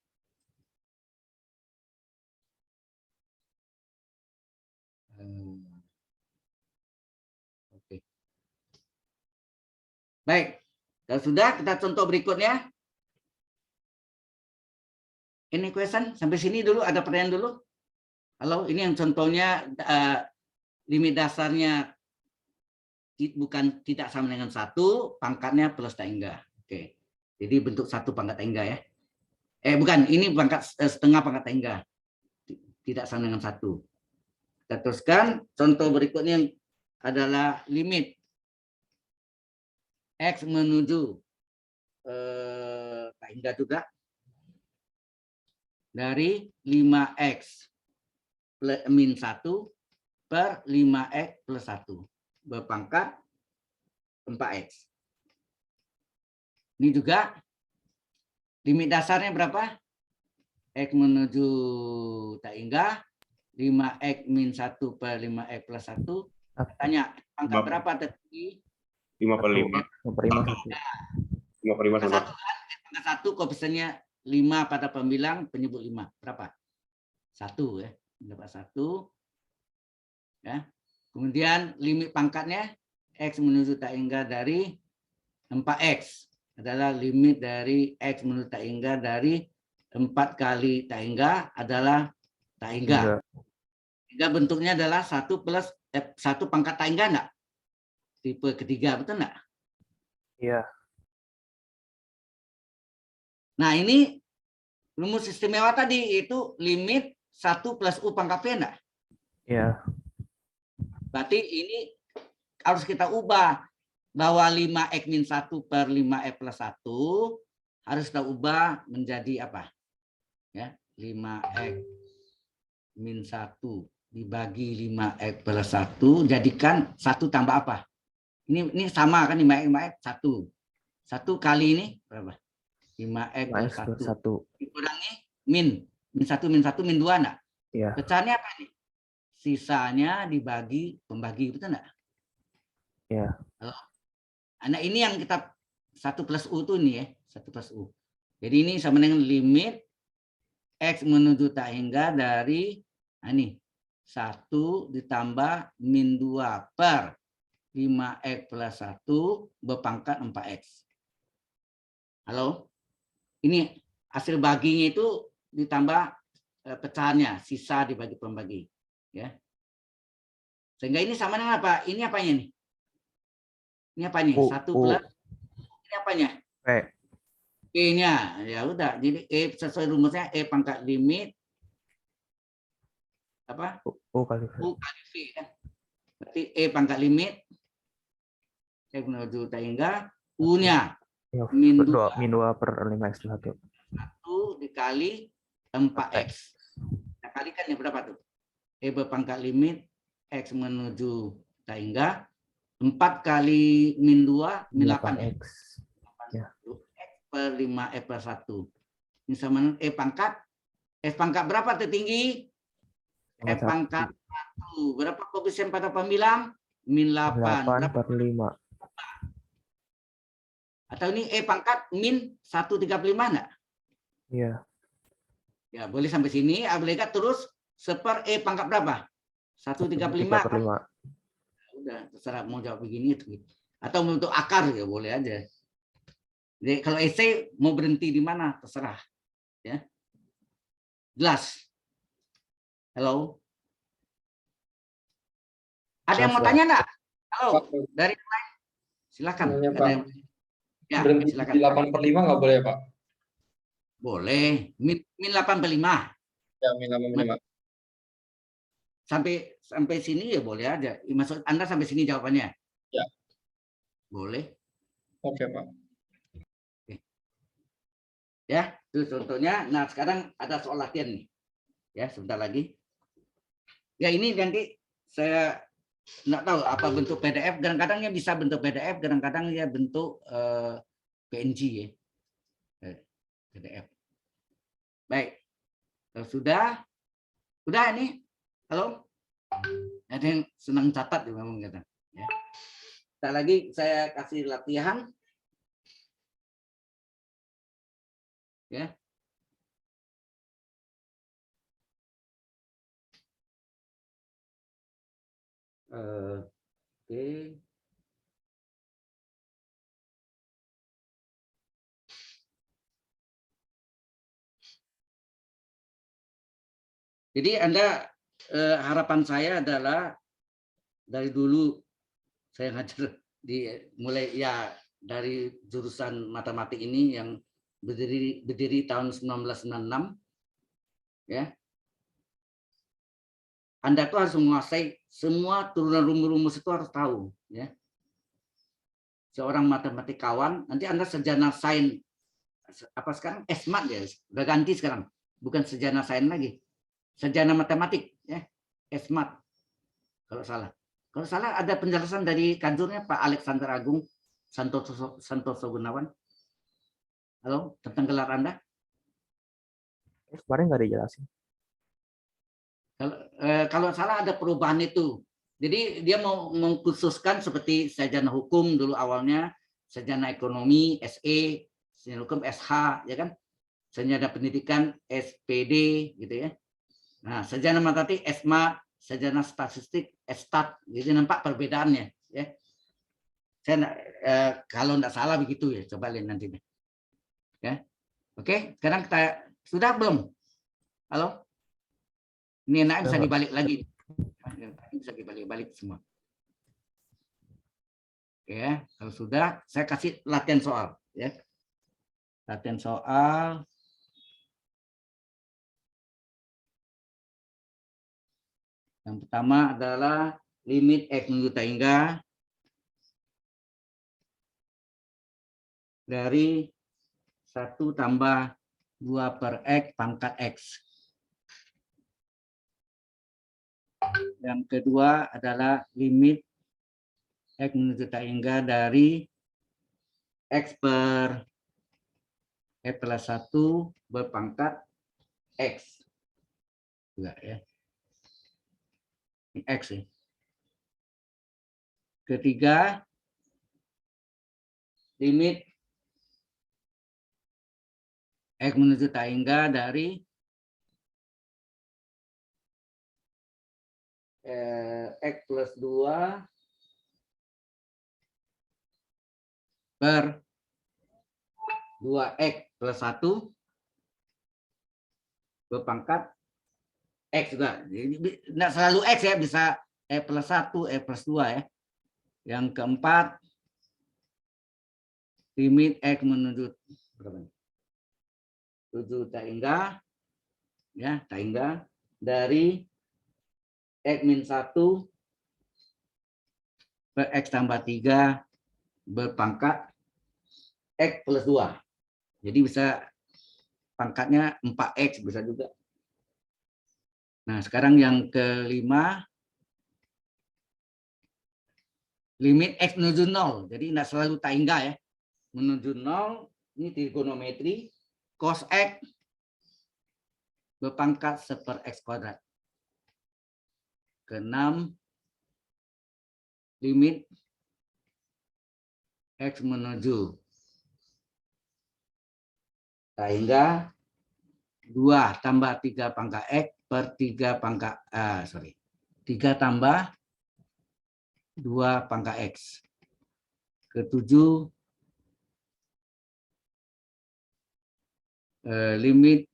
Baik. Kalau sudah, kita contoh berikutnya. Ini question sampai sini dulu, ada pertanyaan dulu. Halo, ini yang contohnya limit dasarnya bukan tidak sama dengan 1, pangkatnya plus tak hingga. Oke. Jadi bentuk 1 pangkat tak hingga ya. Bukan, ini pangkat setengah pangkat tak hingga. Tidak sama dengan 1. Kita teruskan, contoh berikutnya adalah limit X menuju tak hingga juga dari 5X min 1 per 5X plus 1 berpangkat 4X. Ini juga limit dasarnya berapa? X menuju tak hingga 5X min 1 per 5X plus 1. Tanya, pangkat berapa tertinggi? 5 per 5. 5 per 5 1. 5 per 5 Pangkat 1. 1 kan? Pangkat 1 koefisiennya 5 pada pembilang penyebut 5. Berapa? 1 ya. Dapat 1. Ya. Kemudian limit pangkatnya X menuju tak hingga dari 4X adalah limit dari X menuju tak hingga dari 4 kali tak hingga adalah tak hingga. Hingga bentuknya adalah 1 plus 1 pangkat tak hingga enggak? Tipe ketiga, betul enggak? Iya. Nah, ini rumus istimewa tadi itu limit 1 plus U pangkat P enggak? Iya. Berarti ini harus kita ubah bahwa 5X min 1 per 5X plus 1 harus kita ubah menjadi apa? Ya, 5X min 1 dibagi 5X plus 1 jadikan 1 tambah apa? Ini sama kan 5X 1. 1 kali ini berapa? 5X plus 1. Dikurangi min 1 min 1 min 2 enggak? Iya. Pecahnya apa nih? Sisanya dibagi pembagi, betul enggak? Iya. Nah, ini yang kita 1 plus U itu nih ya, 1 plus U. Jadi ini sama dengan limit X menuju tak hingga dari ini 1 ditambah min 2 per 5X plus 1 berpangkat 4X. Halo? Ini hasil baginya itu ditambah pecahannya, sisa dibagi pembagi. Ya. Sehingga ini sama dengan apa? Ini apanya nih? Ini apanya? 1 plus ini apanya? P. E-nya. Ya udah, jadi E sesuai rumusnya E pangkat limit apa? U kali V. U kali V ya. Berarti E pangkat limit X menuju tak hingga U-nya min 2 per 5X plus 1. 1 dikali 4X. Nah, kalikan ya berapa tuh? E berpangkat limit X menuju tak hingga 4 kali min 2 min 8 ya. 8X. Ya. X per 5X plus 1. Ini sama dengan E pangkat. F pangkat berapa tertinggi? F pangkat 1. Berapa koefisien pada pembilang? Min 8. 8 per 5. Atau ini E pangkat min 135 enggak? Iya. Ya, boleh sampai sini. Boleh enggak terus seper E pangkat berapa? 135 per 5. Udah, terserah mau jawab begini atau untuk akar ya boleh aja. Jadi kalau esai mau berhenti di mana terserah. Ya. Jelas? Halo? Ada yang mau tanya enggak? Halo, dari yang lain? Silakan. Nanya, Pak. Ya, Berhenti silakan. di 8 per 5 nggak boleh ya, Pak? Boleh. Min 8 per 5. Ya, min 8 per 5. Sampai sini ya boleh aja. Maksud Anda sampai sini jawabannya? Ya. Boleh. Oke, Pak. Ya, itu contohnya. Nah, sekarang ada soal latihan nih. Ya, sebentar lagi. Ya, ini nanti saya nggak tahu apa bentuk PDF. Kadang-kadang ya bisa bentuk PDF, kadang-kadang ya bentuk PNG ya. PDF. Baik. Kalau sudah ini. Halo? Ada yang senang catat juga memang kata. Ya. Sebentar lagi saya kasih latihan. Ya. Oke. Jadi Anda harapan saya adalah dari dulu saya ngajar mulai ya dari jurusan matematik ini yang berdiri tahun 1996 ya. Anda tuh harus menguasai semua turunan rumus-rumus itu harus tahu ya. Seorang matematikawan, nanti Anda sarjana sains apa sekarang? SMAT ya, udah ganti sekarang. Bukan sarjana sains lagi. Sarjana matematik ya, SMAT. Kalau salah. Kalau salah ada penjelasan dari kanjurnya Pak Alexander Agung Santoso Gunawan. Halo, tentang gelar Anda? Kemarin nggak dijelasin. Kalau salah ada perubahan itu. Jadi dia mau mengkhususkan seperti sarjana hukum dulu awalnya, sarjana ekonomi SE, sarjana hukum SH, ya kan? Sarjana pendidikan SPD, gitu ya. Nah, sarjana matematik SMA, sarjana statistik STAT, gitu nampak perbedaannya, ya. Saya kalau enggak salah begitu ya, coba lihat nanti. Ya. Oke, sekarang kita sudah belum? Halo? Ini enak bisa dibalik lagi. Bisa dibalik-balik semua. Ya, kalau sudah saya kasih latihan soal, ya. Latihan soal. Yang pertama adalah limit X menuju hingga dari 1 tambah 2 per X pangkat X. Yang kedua adalah limit X menuju hingga dari X per X plus 1 berpangkat X. Juga ya. Ini X ya. Ketiga, limit X menuju hingga dari X plus 2 per 2X plus 1 berpangkat X juga. Jadi tidak selalu X ya, bisa X plus 1, X plus 2 ya. Yang keempat, limit X menuju 7 hingga ya, hingga dari X min 1 per X tambah 3 berpangkat X plus 2. Jadi bisa pangkatnya 4X bisa juga. Nah, sekarang yang kelima, limit X menuju 0. Jadi tidak selalu hingga ya. Menuju 0, ini trigonometri, cos X berpangkat 1 per X kuadrat. Keenam, limit X menuju hingga 2 tambah 3 pangkat X per 3 pangkat 3 tambah 2 pangkat X. Ketujuh, limit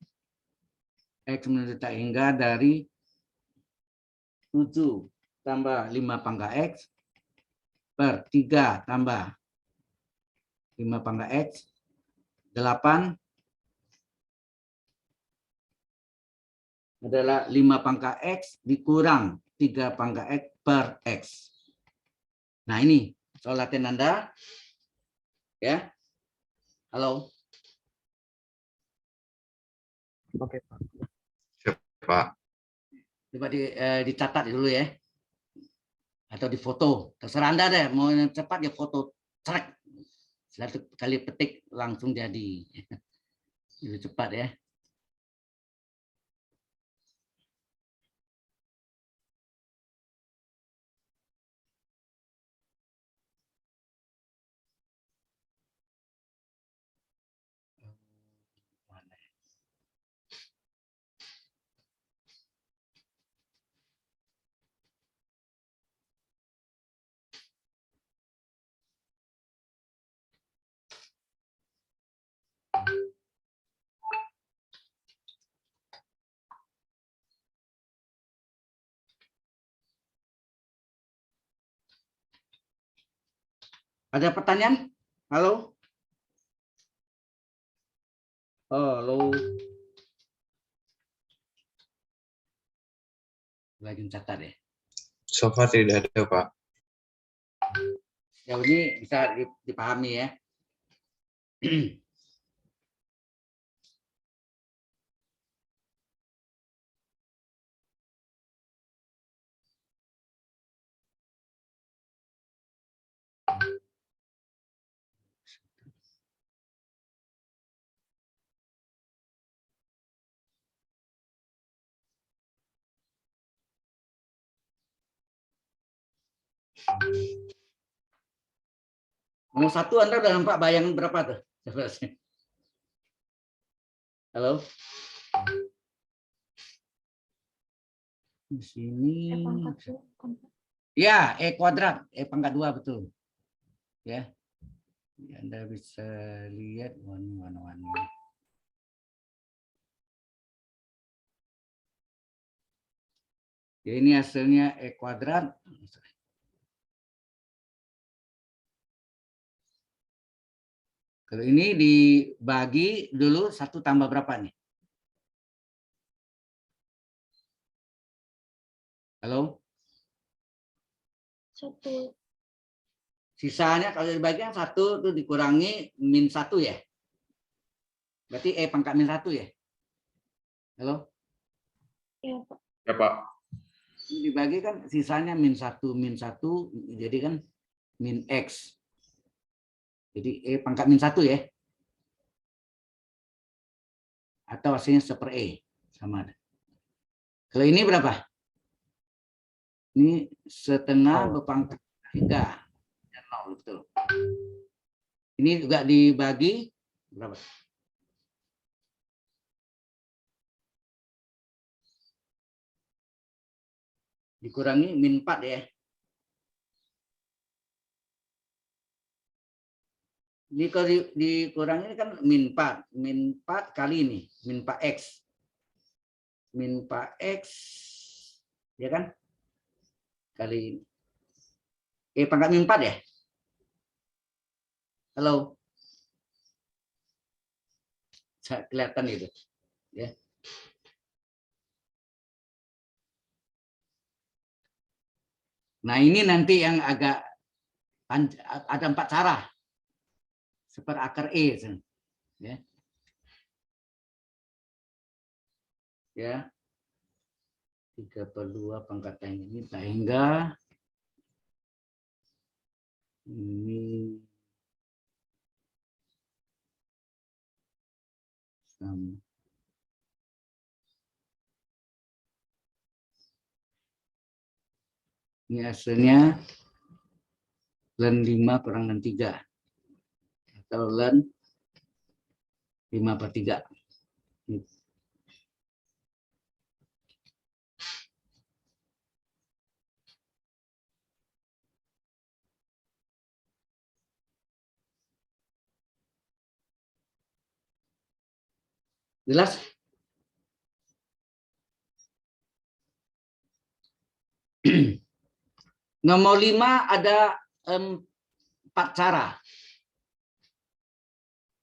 X menuju hingga dari 7 tambah 5 pangkat X per 3 tambah 5 pangkat X. 8 adalah 5 pangkat X dikurang 3 pangkat X per X. Nah, ini soal latihan Anda. Ya. Halo. Oke, Pak. Pak. Coba dicatat dulu ya. Atau difoto. Terserah Anda deh. Mau yang cepat ya foto. Trek. Satu kali petik langsung jadi. Lebih cepat ya. Ada pertanyaan? Halo? Oh, halo. Lagi catat ya. So far tidak ada, Pak. Ya ini bisa dipahami ya. Nomor 1 Anda udah nampak bayangan berapa tuh? Halo? Di sini. E pangkat 2. Ya, E kuadrat, E pangkat 2 betul. Ya. Anda bisa lihat warna-warni. Jadi ini hasilnya E kuadrat. Kalau ini dibagi dulu 1 tambah berapa nih? Halo? 1. Sisanya kalau dibagi yang 1 itu dikurangi min 1 ya? Berarti E pangkat min 1 ya? Halo? Ya, Pak. Ya, Pak. Ini dibagi kan sisanya min 1, jadi kan min X. Jadi E pangkat min 1 ya? Atau hasilnya 1/E. Sama. Kalau ini berapa? Ini setengah berpangkat 3. Betul. Ini juga dibagi berapa? Dikurangi min 4 ya. Ini kalau dikurangi kan min 4. Min 4 kali ini. Min 4X. Min 4X. Ya kan? Kali ini. Pangkat min 4 ya? Halo? Kelihatan itu. Ya. Nah ini nanti yang agak ada 4 cara. Seperakar E. Ya. Ya. 3/2 pangkatan ini sehingga ini sama. Ini hasilnya ln 5 kurang ln 3 atau ln 5/3. Jelas? Nomor 5 ada 4 cara.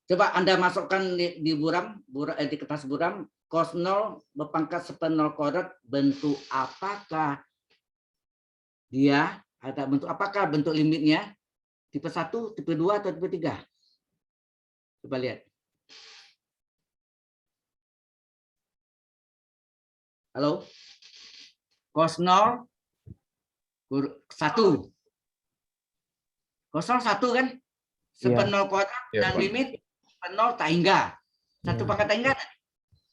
Coba Anda masukkan di di kertas buram, cos 0 berpangkat 1/0 kuadrat bentuk apakah dia, ada bentuk apakah bentuk limitnya? Tipe 1, tipe 2 atau tipe 3? Coba lihat. Halo? Cos 0 1. Cos 0 1 kan? 1/0 kuadrat Iya, dan Pak. limit 1/0 tak hingga. 1 pangkat tak hingga.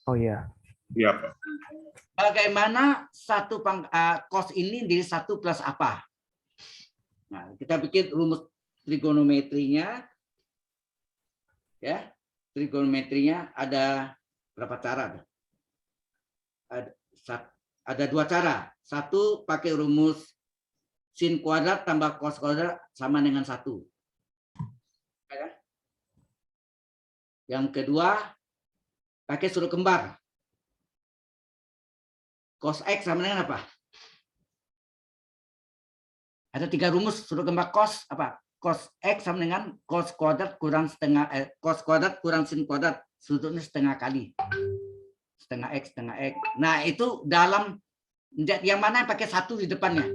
Oh iya. Iya, Pak. Bagaimana cos ini di 1 plus apa? Nah, kita bikin rumus trigonometrinya. Ya, trigonometrinya ada berapa cara? Ada 2 cara. 1 pakai rumus sin kuadrat tambah cos kuadrat sama dengan 1. Yang kedua, pakai sudut kembar. Cos X sama dengan apa? Ada 3 rumus sudut kembar cos apa? cos X sama dengan cos kuadrat kurang setengah, cos kuadrat kurang sin kuadrat. Sudutnya setengah kali. Setengah X. Nah, itu dalam, yang mana yang pakai satu di depannya?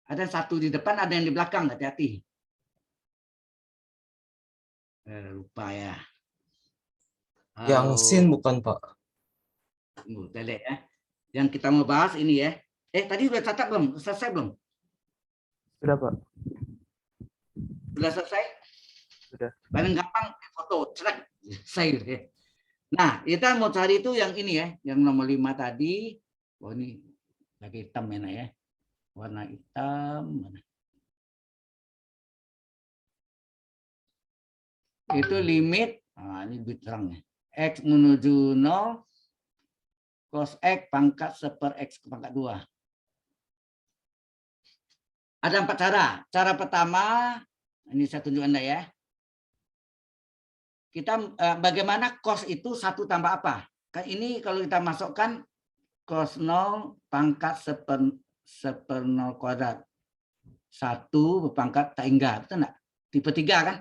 Ada satu di depan, ada yang di belakang. Hati-hati. Lupa ya. Yang sin bukan, Pak? Kita lihat ya. Yang kita mau bahas ini ya. Tadi udah catat belum? Selesai belum? Sudah, Pak. Sudah selesai? Sudah. Paling gampang foto. Selesai. Ya. Nah, kita mau cari itu yang ini ya. Yang nomor 5 tadi. Oh, ini lagi hitam mana ya. Warna hitam. Mana? Itu limit. Nah, ini lebih terangnya. X menuju 0. Cos X pangkat 1/X pangkat 2. Ada 4 cara. Cara pertama, ini saya tunjuk Anda ya. Kita bagaimana cos itu 1 tambah apa? Kan ini kalau kita masukkan cos 0 pangkat 1/0 kuadrat. 1 berpangkat tak hingga, betul enggak? Tipe 3 kan?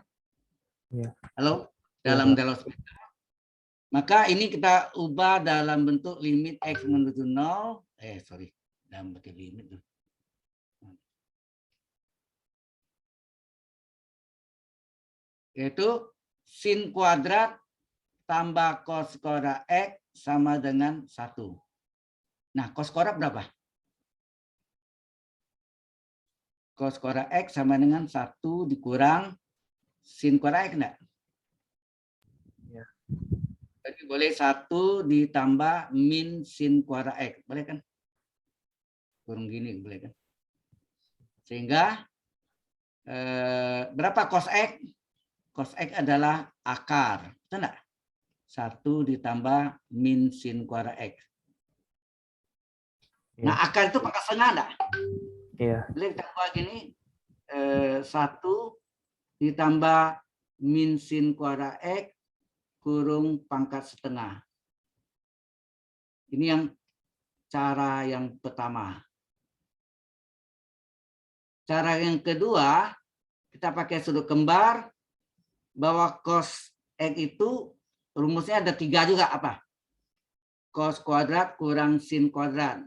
Iya. Halo? Iya, Dalam Pak. maka ini kita ubah dalam bentuk limit X menuju 0. Dalam bentuk limit. Yaitu sin kuadrat tambah cos kuadrat X sama dengan 1. Nah, cos kuadrat berapa? Cos kuadrat X sama dengan 1 dikurang sin kuadrat X enggak? Ya. Jadi boleh 1 ditambah min sin kuadrat X. Boleh kan? Kurang gini boleh kan? Sehingga berapa cos X? Cos X adalah akar. Betul enggak? 1 ditambah min sin kuadrat X. Iya. Nah, akar itu pangkat setengah enggak? Iya. Boleh kita buat gini. 1 ditambah min sin kuadrat X kurung pangkat setengah. Ini yang cara yang pertama. Cara yang kedua, kita pakai sudut kembar bahwa cos X itu rumusnya ada 3 juga apa? Cos kuadrat kurang sin kuadrat.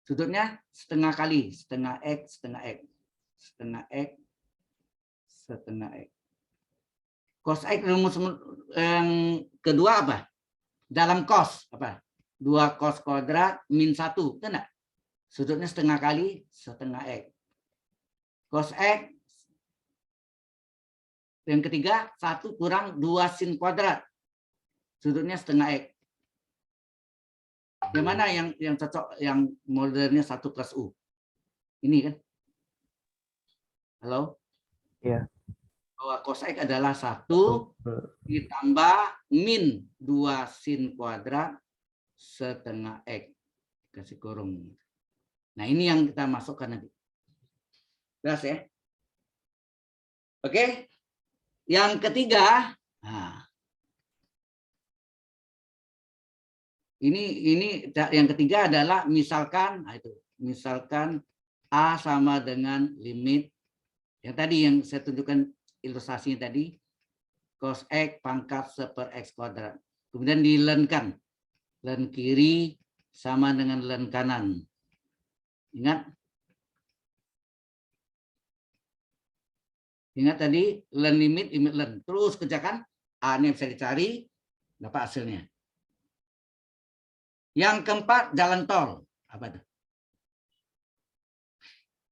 Sudutnya setengah kali, setengah X, setengah X. Setengah X, setengah X. Cos X rumus yang kedua apa? Dalam cos apa? 2 cos kuadrat min 1, betul enggak? Sudutnya setengah kali setengah X. Cos X yang ketiga 1 kurang 2 sin kuadrat. Sudutnya setengah X. Yang mana yang cocok, yang modelnya 1 plus U? Ini kan? Halo? Iya. Bahwa cos X adalah 1 ditambah min 2 sin kuadrat setengah X. Kasih kurung. Nah, ini yang kita masukkan nanti. Jelas ya? Oke? Yang ketiga, nah, ini yang ketiga adalah misalkan, nah itu, misalkan A sama dengan limit yang tadi yang saya tunjukkan ilustrasinya tadi, cos X pangkat 1/X kuadrat. Kemudian dilenkan. Len kiri sama dengan len kanan. Ingat? Ingat tadi len limit len. Terus kerjakan. A ini bisa dicari, dapat hasilnya. Yang keempat, jalan tol. Apa itu?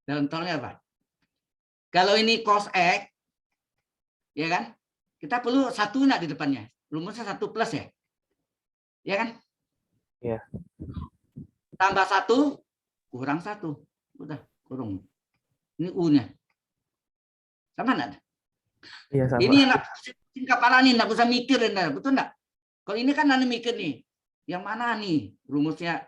Jalan tolnya apa? Kalau ini cos X, ya kan? Kita perlu 1 enggak di depannya? Rumusnya 1 plus ya? Ya kan? Iya. Tambah 1, kurang 1. Udah, kurung. Ini U-nya. Sama enggak? Iya, sama. Ini enak kepala nih, enggak usah mikir, betul enggak? Kalau ini kan Anda mikir nih. Yang mana nih rumusnya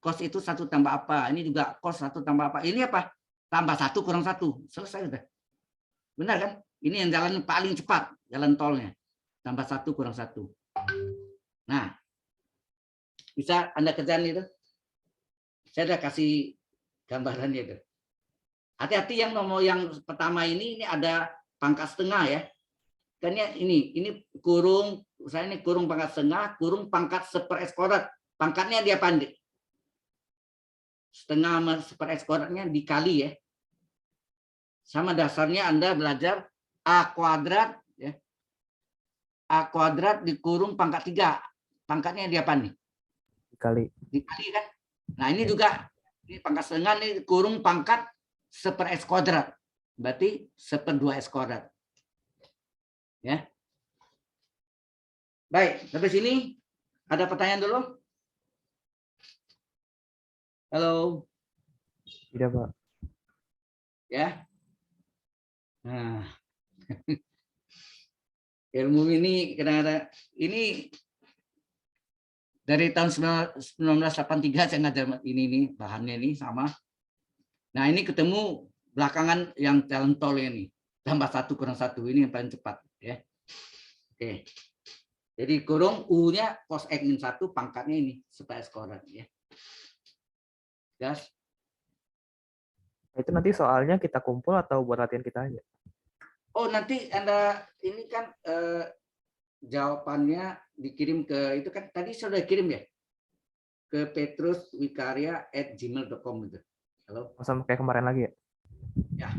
cos itu 1 tambah apa? Ini juga cos 1 tambah apa? Ini apa? Tambah 1 kurang 1. Selesai udah. Benar kan? Ini yang jalan paling cepat, jalan tolnya. Tambah 1 kurang 1. Nah, bisa Anda kerjain itu? Saya udah kasih gambarannya itu. Hati-hati yang nomor yang pertama ini ada pangkat setengah ya. Kan ya ini kurung, saya ini kurung pangkat setengah, kurung pangkat 1/s kuadrat. Pangkatnya dia pandai. Setengah sama 1/s kuadratnya dikali ya. Sama dasarnya Anda belajar A kuadrat ya. A kuadrat dikurung pangkat 3. Pangkatnya dia apa nih? Dikali kan. Nah, ini juga ini pangkat setengah nih kurung pangkat 1/s kuadrat. Berarti 1/2s kuadrat. Ya. Baik, sampai sini ada pertanyaan dulu? Halo. Tidak, Pak. Ya. Nah. Ilmu ini kadang-kadang ini dari tahun 1983 saya ngajar ini nih bahannya ini sama. Nah, ini ketemu belakangan yang jalan tol ini. Tambah 1 kurang 1 ini yang paling cepat ya. Oke. Jadi kurung U-nya cos X min 1 pangkatnya ini 1/s kuadrat ya. Gas. Itu nanti soalnya kita kumpul atau buat latihan kita aja? Oh, nanti Anda ini kan jawabannya dikirim ke itu kan tadi sudah kirim ya? Ke petruswikarya@gmail.com gitu. Halo. Sama kayak kemarin lagi ya? Ya.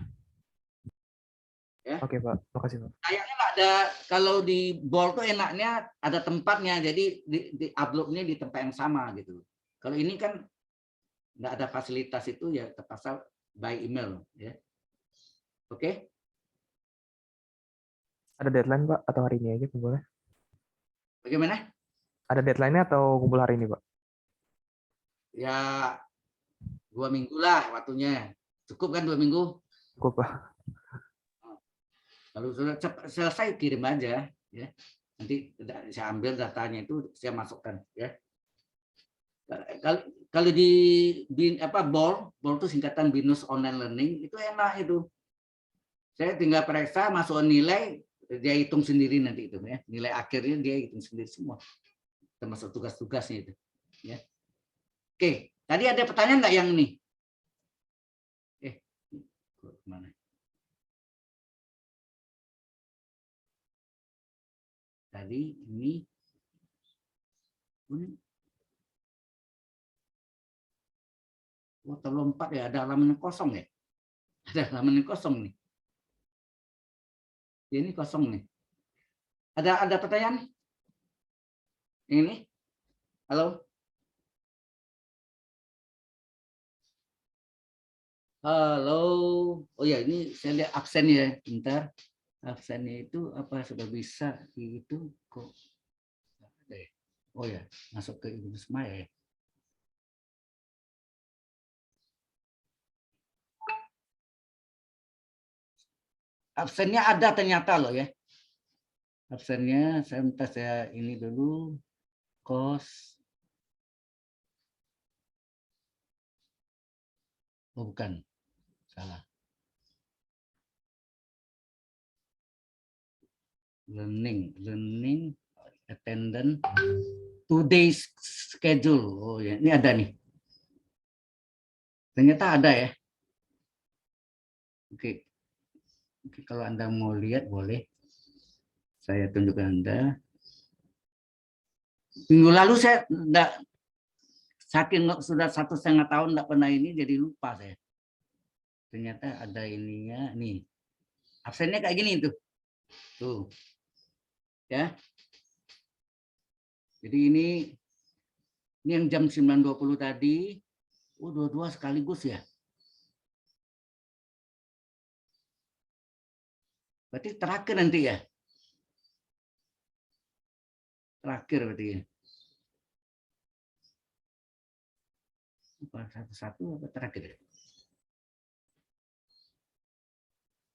Oke, Pak. Makasih, Pak. Kayaknya ada kalau di Bol tuh enaknya ada tempatnya, jadi di uploadnya di tempat yang sama gitu. Kalau ini kan nggak ada fasilitas itu ya terpaksa by email ya. Oke. Ada deadline, Pak? Atau hari ini aja kumpulnya? Bagaimana? Ada deadline-nya atau kumpul hari ini, Pak? Ya 2 minggu lah waktunya. Cukup kan 2 minggu? Cukup, Pak. Kalau sudah selesai kirim aja ya. Nanti saya ambil datanya itu saya masukkan ya. Kalau di Bol itu singkatan Binus Online Learning itu enak itu. Saya tinggal periksa masuk nilai, dia hitung sendiri nanti itu ya. Nilai akhirnya dia hitung sendiri semua. Termasuk tugas-tugasnya itu ya. Oke, tadi ada pertanyaan nggak yang ini? Mana? Tadi ini terlompat ya, ada halaman yang kosong ya. Ada halaman yang kosong nih. Ini kosong nih. Ada pertanyaan? Ini? Halo? Halo. Oh ya, ini saya lihat absennya. Bentar. Absennya itu apa sudah bisa itu kok? Oh ya, masuk ke Ibu Ismail ya. Absennya ada ternyata loh ya. Absennya saya minta saya ini dulu kos. Oh bukan, salah. Learning, attendance, today's schedule. Oh ya, ini ada nih. Ternyata ada ya. Oke. Oke, kalau Anda mau lihat boleh. Saya tunjukkan Anda. Minggu lalu saya enggak, saking sudah 1,5 tahun enggak pernah ini jadi lupa saya. Ternyata ada ininya nih. Absennya kayak gini tuh. Tuh. Ya. Jadi ini yang jam 9.20 tadi. Oh, dua-dua sekaligus ya. Berarti terakhir nanti ya. Terakhir berarti ya. Satu-satu apa terakhir?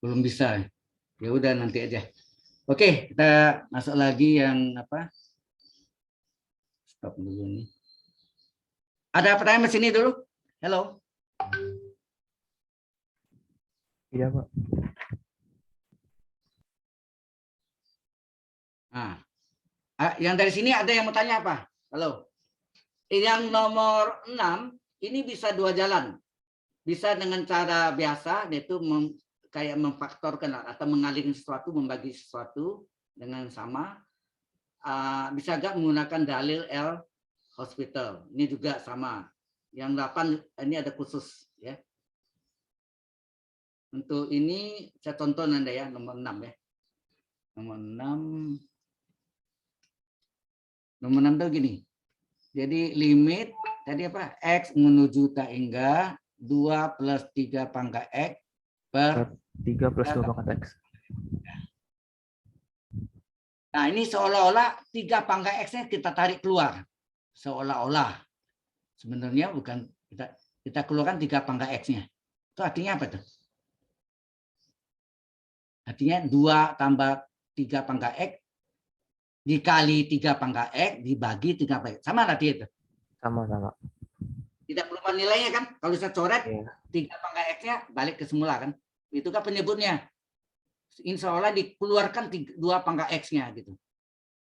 Belum bisa. Ya udah nanti aja. Oke, kita masuk lagi yang apa? Stop dulu nih. Ada pertanyaan di sini dulu? Halo. Iya, Pak. Nah, yang dari sini ada yang mau tanya apa? Halo. Yang nomor 6 ini bisa 2 jalan. bisa dengan cara biasa, yaitu kayak memfaktorkan atau mengalihkan sesuatu, membagi sesuatu dengan sama. Bisa nggak menggunakan dalil L hospital? Ini juga sama. Yang 8 ini ada khusus ya. Untuk ini saya tonton Anda ya, nomor 6 ya. Nomor 6. Nomor 6 tuh gini. Jadi limit tadi apa? X menuju tak hingga 2 plus 3 pangkat X per 3 plus 2 pangkat X. Nah, ini seolah-olah 3 pangkat X-nya kita tarik keluar. Seolah-olah. Sebenarnya bukan kita keluarkan 3 pangkat X-nya. Itu artinya apa tuh? Artinya 2 tambah 3 pangkat X dikali 3 pangkat X dibagi 3 pangkat X. Sama tadi itu? Sama-sama. Tidak berubah nilainya kan? Kalau saya coret Iya. 3 pangkat X-nya balik ke semula kan? Itu kan penyebutnya. Insya Allah dikeluarkan 2 pangkat X-nya gitu.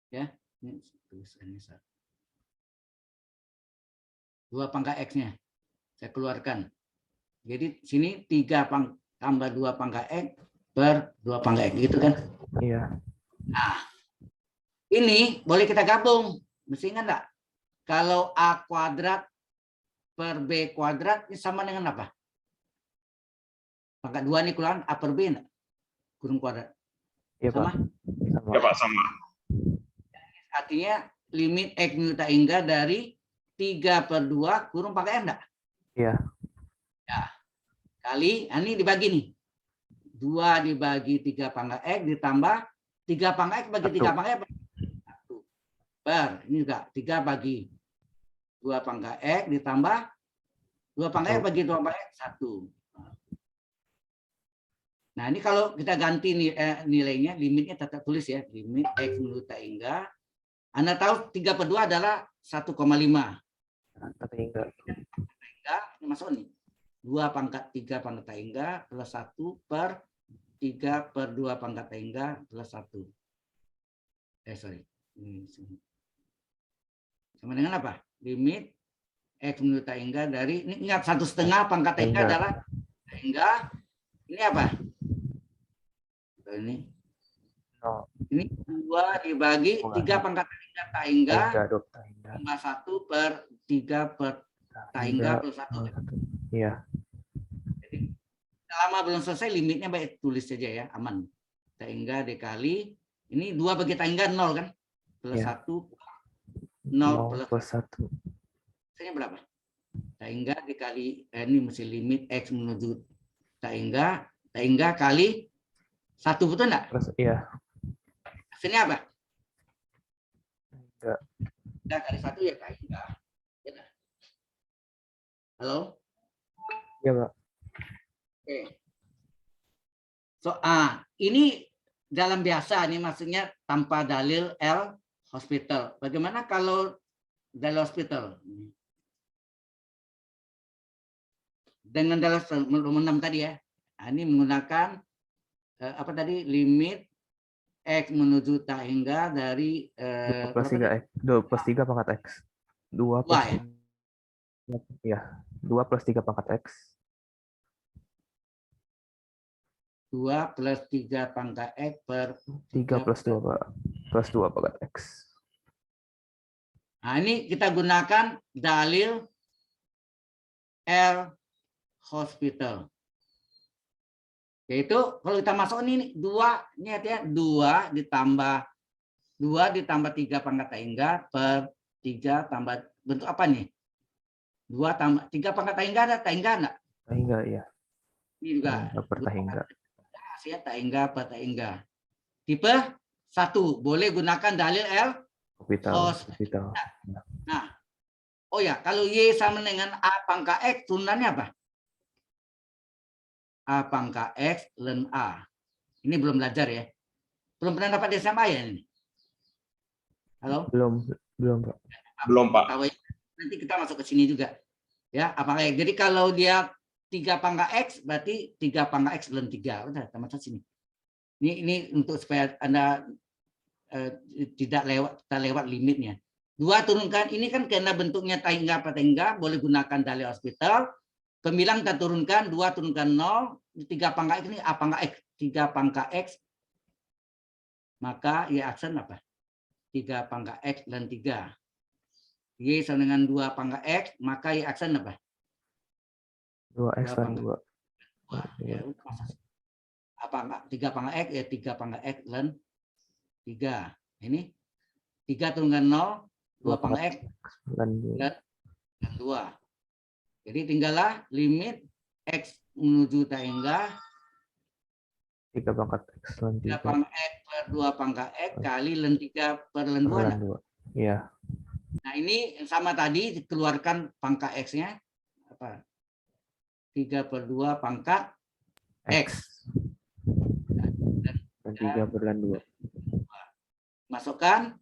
Ya. Ini tulisannya 2 pangkat X-nya saya keluarkan. Jadi sini 3 tambah 2 pangkat X per 2 pangkat X gitu kan? Iya. Nah, ini boleh kita gabung. Mesti ingat enggak? Kalau A kuadrat per B kuadrat ini sama dengan apa? Pangkat 2 ini keluaran A per B enggak? Kurung kuadrat. Iya, Sama? Pak. Sama. Ya Pak, sama. Artinya limit X minus tak hingga dari 3 per 2 kurung pangkat X enggak? Iya. Ya. Kali, ini dibagi nih. 2 dibagi 3 pangkat X ditambah 3 pangkat X bagi 3 pangkat X. 1. Per, ini juga 3 bagi 2 pangkat X ditambah 2 pangkat X bagi 2 pangkat X 1. Nah, ini kalau kita ganti nilainya, limitnya tetap tulis ya. Limit X menuju tak hingga. Anda tahu 3 per 2 adalah 1,5. Tapi enggak. Ini masuk nih. 2 pangkat 3 pangkat tak hingga plus 1 per 3 per 2 pangkat tak hingga plus 1. Sorry. Sama dengan apa? Limit X menuju tak hingga dari, ini ingat 1,5 pangkat tak hingga adalah tak hingga. Ini apa? Ini. No. Ini 2 dibagi 3 pangkat tak hingga tambah 1 per 3 per tak hingga plus 1. Iya. Jadi selama belum selesai limitnya baik tulis saja ya, aman. Tak hingga dikali ini 2 bagi tak hingga 0 kan? Plus 1 0 plus 1. Hasilnya berapa? Tak hingga dikali ini mesti limit X menuju tak hingga kali 1, betul enggak? Plus iya. Hasilnya apa? Enggak. Nah, kali 1 ya tak hingga. Halo? Iya, Pak. Oke. So, ini dalam biasa nih maksudnya tanpa dalil L hospital. Bagaimana kalau dalil hospital? Dengan dalil nomor 6 tadi ya. Ini menggunakan apa tadi? Limit X menuju tak hingga dari 2 plus 3 X. 2 plus 3 pangkat X. 2 plus ya? Iya. 2 plus 3 pangkat X. 2 plus 3 pangkat X per 3 plus 2, Pak. Plus 2 pangkat X. Nah, ini kita gunakan dalil L hospital. Yaitu kalau kita masuk ini 2, ini artinya 2 ditambah 3 pangkat tak hingga per 3 tambah bentuk apa nih? 2 tambah 3 pangkat tak hingga ada tak hingga enggak? Tak hingga, iya. Ini juga Per tak hingga. Ya, tak hingga per tak hingga. Tipe 1 boleh gunakan dalil L Hospital. Nah, oh ya, kalau Y sama dengan A pangkat X, turunannya apa? A pangkat X ln A. Ini belum belajar ya. Belum pernah dapat di SMA ya ini? Halo? Belum, Pak. Belum Pak. Nanti kita masuk ke sini juga. Ya, apakah jadi kalau dia 3 pangkat X berarti 3 pangkat X ln 3. Udah, kita masuk sini. Ini untuk supaya Anda tidak lewat limitnya. 2 turunkan ini kan karena bentuknya tak hingga per tak hingga boleh gunakan dalil hospital. Pembilang kita turunkan 2 turunkan 0, 3 pangkat X ini A pangkat X, 3 pangkat X. Maka Y aksen apa? 3 pangkat X dan 3. Y sama dengan 2 pangkat X, maka Y aksen apa? 2x dan 2. Wah, ya, apa enggak 3 pangkat X ya 3 pangkat X dan 3. Ini 3 turunkan 0, 2 pangkat X Dan 2. dan 2. Jadi tinggallah limit X menuju tak hingga 3 pangkat x dan 3 3 pangkat X per 2 pangkat X kali len 3 per len 2. dan 2. Iya. Nah ini sama tadi dikeluarkan pangkat X-nya apa? 3 per 2 pangkat X. Dan 3 per dan 2. Masukkan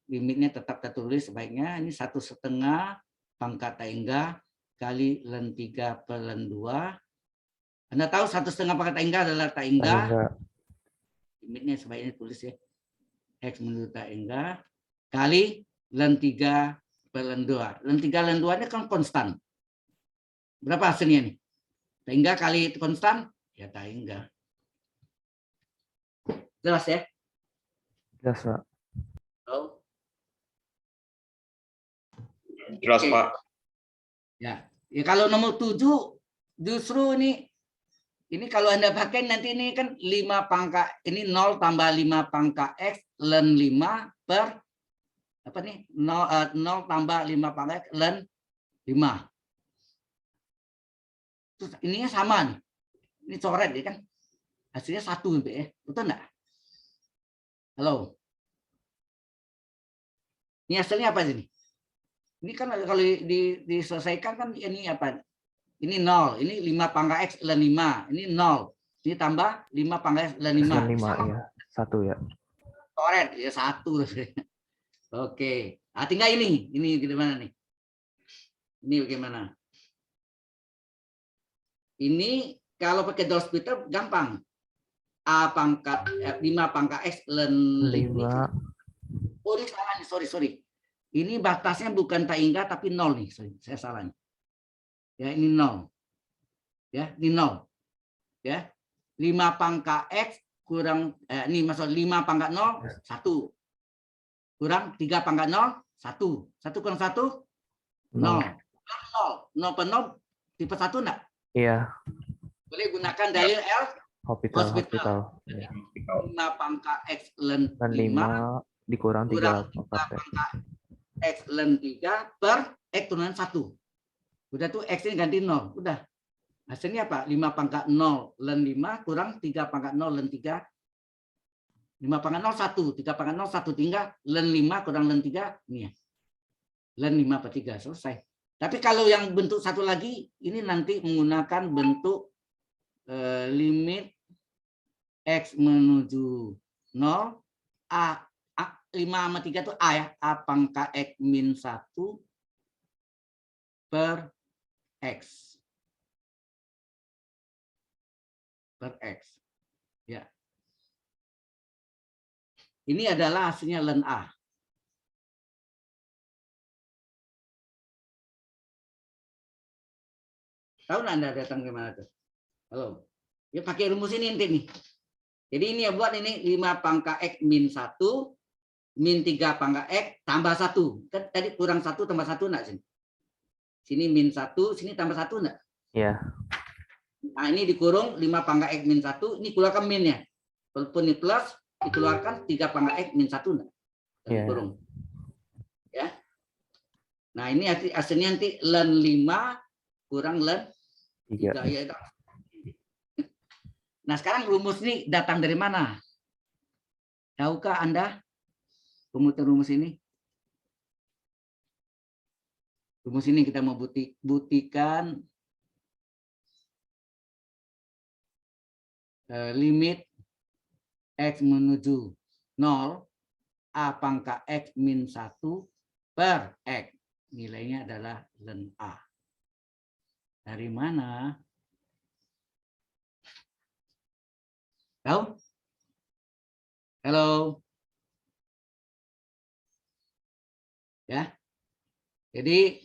limitnya tetap tertulis sebaiknya ini 1/2 pangkat tak hingga kali len 3 per len 2. Anda tahu 1/2 pangkat tak hingga adalah tak hingga. Limitnya sebaiknya tulis ya. X menuju tak hingga kali len 3 per len 2. Len 3 len 2 ini kan konstan. Berapa hasilnya nih? Tak hingga kali konstan? Ya tak hingga. Jelas ya? Jelas, Pak. Oh. Jelas, Oke. Pak. Ya, kalau nomor 7 justru ini kalau Anda pakai nanti ini kan 5 pangkat ini 0 tambah 5 pangkat X len 5 per apa nih 0 tambah 5 pangkat X len 5. Terus ininya sama nih. Ini coret ya kan. Hasilnya 1 ya. Betul enggak? Halo. Ini hasilnya apa sih? Ini kan kalau diselesaikan kan ini apa? Ini 0, ini 5 pangkat X len 5, ini 0. Ini tambah 5 pangkat X len 5. Dan 5 ya. 1 ya. Coret ya 1. Oke. Nah, tinggal ini gimana nih? Ini bagaimana? Ini kalau pakai dot splitter gampang. A pangkat 5 pangkat X len 5. Oh, ini salah nih, sorry. Ini batasnya bukan tak hingga tapi 0 nih, sorry, saya salah nih. Ya, ini 0. Ya, ini 0. Ya. 5 pangkat X kurang ini maksud 5 pangkat 0 1. Kurang 3 pangkat 0 1. 1 kurang 1 0. 0 per 0 tipe 1 enggak? Iya. Boleh gunakan dalil L Hospital. Ya. 5 pangkat X len Dan 5 dikurang 3 pangkat x. X len 3 per X turunan 1. Udah tuh X ini ganti 0. Udah. Hasilnya apa? 5 pangkat 0 len 5 kurang 3 pangkat 0 len 3. 5 pangkat 0 1. 3 pangkat 0 1 tinggal len 5 kurang len 3. Ini ya. Len 5 per 3. Selesai. Tapi kalau yang bentuk satu lagi, ini nanti menggunakan bentuk limit X menuju 0. A 5 sama 3 itu A ya. A pangkat X min 1 per X. Per X. Ya. Ini adalah hasilnya len A. Tahu nggak Anda datang ke mana tuh? Halo. Ya pakai rumus ini nanti nih. Jadi ini ya buat ini 5 pangkat X min 1 min 3 pangkat X tambah 1. Kan tadi kurang 1 tambah 1 enggak sini? Sini min 1, sini tambah 1 enggak? Iya. Nah, ini dikurung 5 pangkat X min 1, ini keluarkan minnya. Walaupun ini plus, dikeluarkan 3 pangkat X min 1 enggak? Dikurung. Ya. Nah, ini hasilnya nanti len 5 kurang len 3. Ya, itu. Nah, sekarang rumus ini datang dari mana? Tahukah Anda pemutar rumus ini? Rumus ini kita mau buktikan limit X menuju 0 A pangkat X min 1 per X. Nilainya adalah len A. Dari mana? Tahu? Halo? Ya. Jadi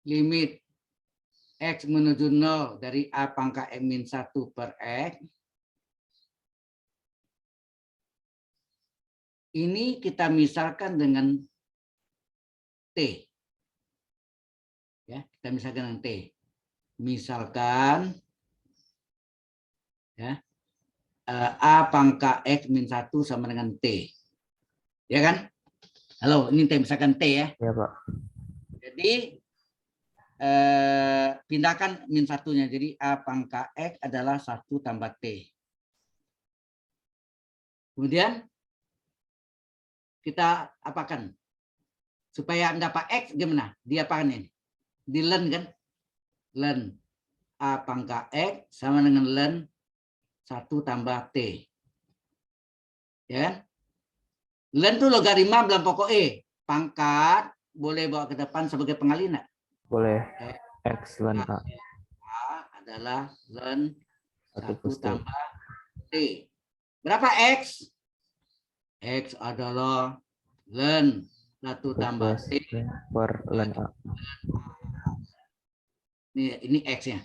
limit X menuju 0 dari A pangkat X min 1 per X. Ini kita misalkan dengan T. Ya, kita misalkan dengan T. Misalkan ya, A pangkat X min 1 sama dengan T. Ya kan? Halo, ini T, misalkan T ya. Ya, Pak. Jadi pindahkan min satunya. Jadi A pangkat X adalah 1 tambah T. Kemudian kita apakan? Supaya mendapat X gimana? Diapakan ini? Di len kan? Len A pangkat X sama dengan len 1 tambah T. Ya kan? Len itu logaritma dalam pokok E. Pangkat boleh bawa ke depan sebagai pengalihan. Boleh. X len A. A adalah len 1 1 plus T. tambah T. Berapa X? X adalah len 1 tambah Plus T. T per len A. Ini X-nya.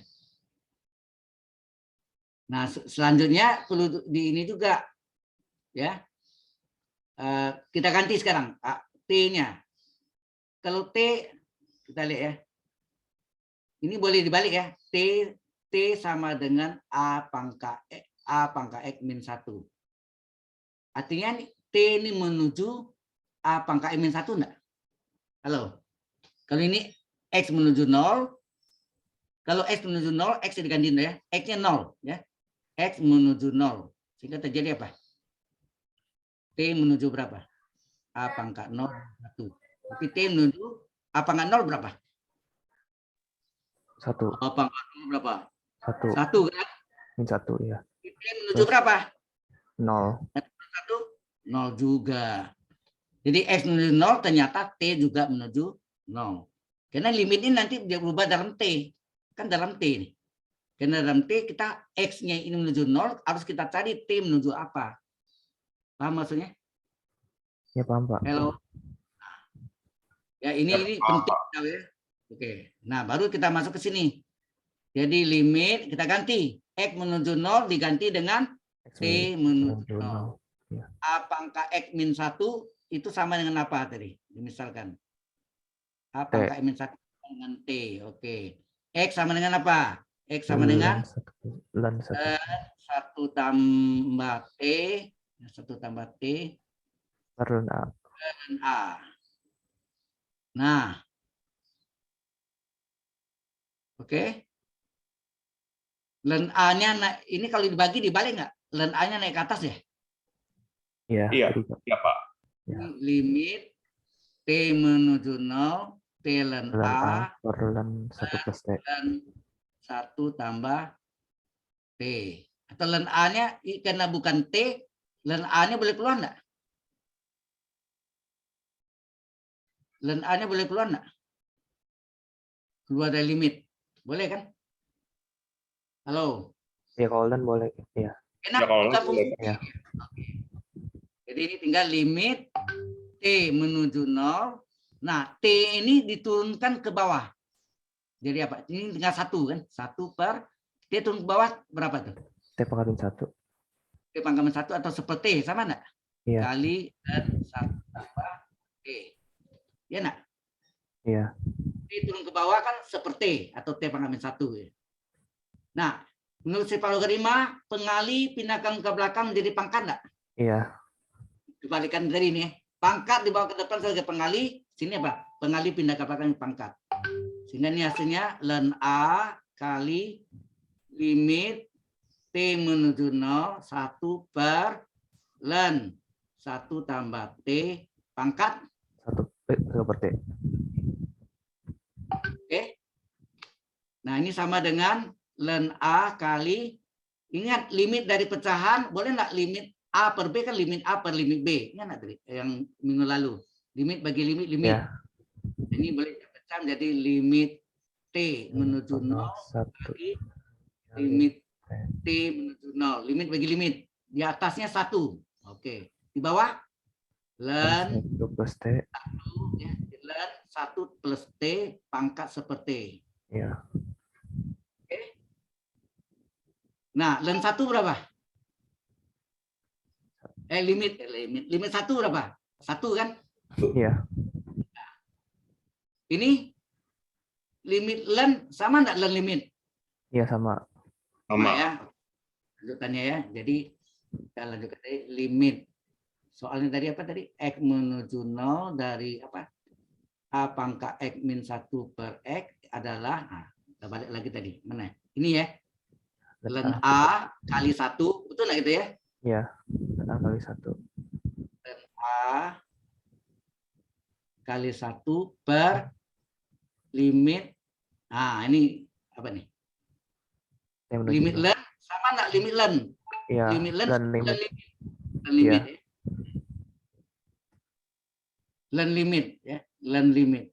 Nah, selanjutnya perlu di ini juga. Ya. Kita ganti sekarang T-nya. Kalau T, kita lihat ya. Ini boleh dibalik ya. T sama dengan A pangkat X min 1. Artinya T ini menuju A pangkat X min 1 enggak? Halo. Kalau ini X menuju 0. Kalau X menuju 0, X diganti ya. X-nya 0 ya. X menuju 0. Sehingga terjadi apa? T menuju berapa? A pangkat 0, 1. Tapi T menuju A pangkat 0 berapa? 1. A pangkat 0 berapa? 1. 1 kan? Min 1 ya. T menuju berapa? 0. 1, 0 juga. Jadi X menuju 0, ternyata T juga menuju 0. Karena limit ini nanti dia berubah dalam T. Kan dalam T ini. Karena dalam T kita X-nya ini menuju 0, harus kita cari T menuju apa. Paham maksudnya? Ya, paham, Pak. Halo. Ya, ini penting ya. Oke. Nah, baru kita masuk ke sini. Jadi limit kita ganti. X menuju 0 diganti dengan X T menuju 0. 0. Ya. A pangkat X min 1 itu sama dengan apa tadi? Misalkan. A pangkat X min 1 dengan T. Oke. X sama dengan apa? X sama dengan Len 1. 1 tambah T. 1 tambah T. Per len A. Dan A. Nah. Oke. Len A-nya ini kalau dibalik nggak? Len A-nya naik ke atas ya? Iya. Iya. Tadi, Pak. Iya, Pak. Ya. Limit T menuju 0, T len Len A A per len 1 plus T. dan 1 tambah T. Atau len A-nya karena bukan T, len A-nya boleh keluar enggak? Len A-nya boleh keluar enggak? Keluar dari limit. Boleh kan? Halo. Ya, kalau len boleh. Ya. Enak Ya, kalau bukan len fungsi. boleh. Oke. Jadi ini tinggal limit T menuju 0. Nah, T ini diturunkan ke bawah. Jadi apa? Ini tinggal 1 kan? 1 per T turun ke bawah berapa tuh? T pangkat min 1. T pangkat min 1 atau seperti sama enggak? Iya. Kali dan 1 tambah T. Ya enggak? Iya. T turun ke bawah kan seperti atau T pangkat min 1 ya. Nah, menurut sifat logaritma, pengali pindahkan ke belakang menjadi pangkat enggak? Iya. Dibalikan dari ini. Pangkat dibawa ke depan sebagai pengali. Sini apa? Pengali pindah ke belakang pangkat. Sehingga ini hasilnya len A kali limit T menuju 0, 1 per len 1 tambah T pangkat 1 per T. Oke. Nah, ini sama dengan len A kali, ingat limit dari pecahan, boleh nggak limit A per B kan limit A per limit B. Ingat nggak tadi yang minggu lalu? Limit bagi limit. Ya. Ini boleh dipecah menjadi limit T menuju 0 1 kali limit T menuju 0. Limit bagi limit. Di atasnya 1. Oke. Di bawah len 1 plus T. 1 ya, len 1 plus T pangkat seperti. Ya. Nah, len 1 berapa? Limit 1 berapa? 1 kan? Iya. Ini limit len sama enggak len limit? Iya sama. Sama Sama. ya. Lanjutannya ya. Jadi kita lanjutkan tadi limit. Soalnya tadi apa tadi? X menuju 0 dari apa? A pangkat X min 1 per X adalah, nah, kita balik lagi tadi. Mana? Ini ya. Len A kali 1, betul nggak gitu ya? Iya. Len A kali 1. Len A kali 1 per limit. Nah, ini apa nih? Yang menuju Limit 0. len sama nggak limit len? Iya. Limit len, Dan limit. len limit Iya. ya. Len limit ya, len limit.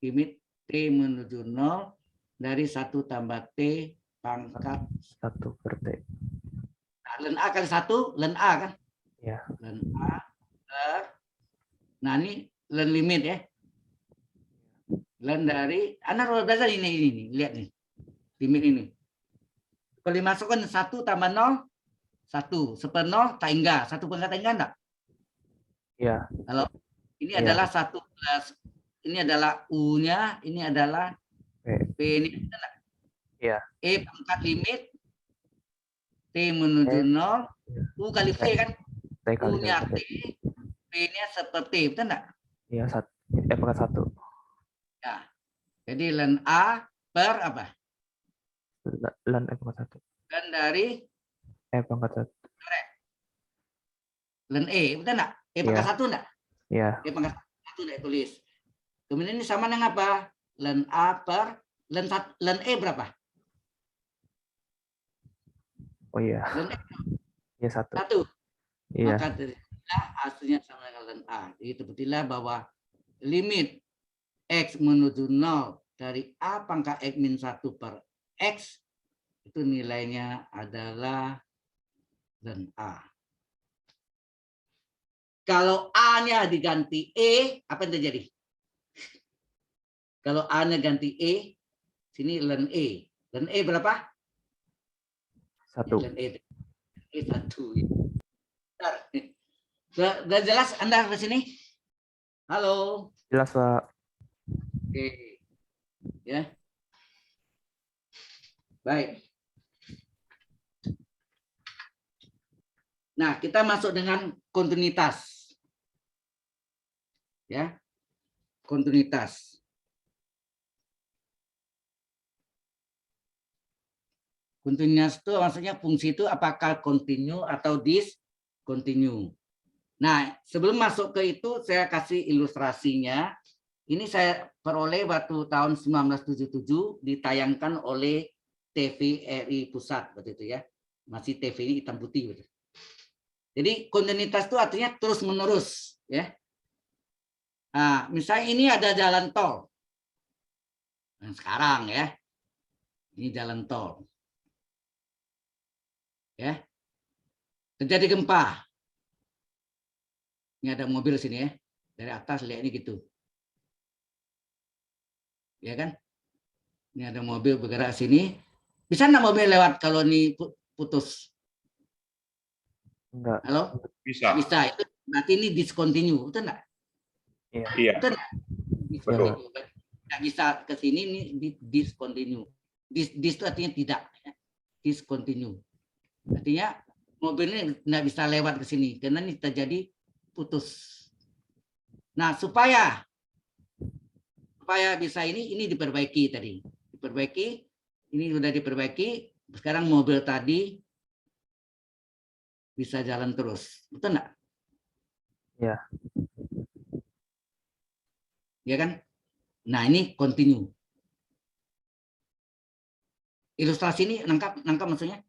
Limit T menuju 0 dari 1 tambah T pangkat 1 per T. nah, len A kali 1, len A kan? Iya. Len A per, nah ini len limit ya. Len dari, Anda harus belajar ini, lihat nih. Limit ini. Kalau dimasukkan 1 tambah 0, 1. Seper 0, tak hingga. 1 pangkat tak hingga enggak? Iya. Kalau ini Iya. adalah 1 plus, ini adalah U-nya, ini adalah P. P ini. Enggak? Iya. E pangkat limit, T menuju 0, U kali V kan? T kali U-nya T. T, P-nya seperti, betul enggak? Iya. Pangkat 1. Ya. Jadi len A per apa? Len E pangkat 1. Len dari E pangkat 1. len E, betul enggak? E pangkat 1 enggak? Iya. E pangkat 1 enggak tulis. Kemudian ini sama dengan apa? Len A per len E berapa? Oh iya. Len E Iya 1. 1. Iya. Maka terilah hasilnya sama dengan len A. Jadi buktilah bahwa limit X menuju 0 dari A pangkat X min 1 per X itu nilainya adalah len A. Kalau A-nya diganti E, apa yang terjadi? Kalau A-nya ganti E, sini len E. Len E berapa? 1. Len E 1. Sudah jelas Anda ke sini? Halo. Jelas, Pak. Oke. Ya. Baik. Nah, kita masuk dengan kontinuitas. Ya. Kontinuitas. Kontinuitas itu maksudnya fungsi itu apakah kontinu atau diskontinu. Nah, sebelum masuk ke itu saya kasih ilustrasinya. Ini saya peroleh waktu tahun 1977 ditayangkan oleh TVRI Pusat waktu itu ya. Masih TV ini hitam putih gitu. Jadi kontinuitas itu artinya terus menerus ya. Nah, misalnya ini ada jalan tol. Nah, sekarang ya. Ini jalan tol. Ya. Terjadi gempa. Ini ada mobil sini ya. Dari atas lihat ini gitu. Ya kan? Ini ada mobil bergerak sini. Bisa enggak mobil lewat kalau ini putus? Enggak. Halo? Bisa. Bisa. Itu berarti ini discontinue, betul enggak? Iya. Betul enggak? Discontinue. Enggak bisa ke sini ini discontinue. Dis itu artinya tidak ya. Discontinue. Artinya mobil ini enggak bisa lewat ke sini karena ini terjadi putus. Nah, supaya bisa ini diperbaiki tadi. Diperbaiki, ini sudah diperbaiki, sekarang mobil tadi bisa jalan terus. Betul enggak? Iya. Ya kan? Nah, ini continue. Ilustrasi ini nangkap maksudnya?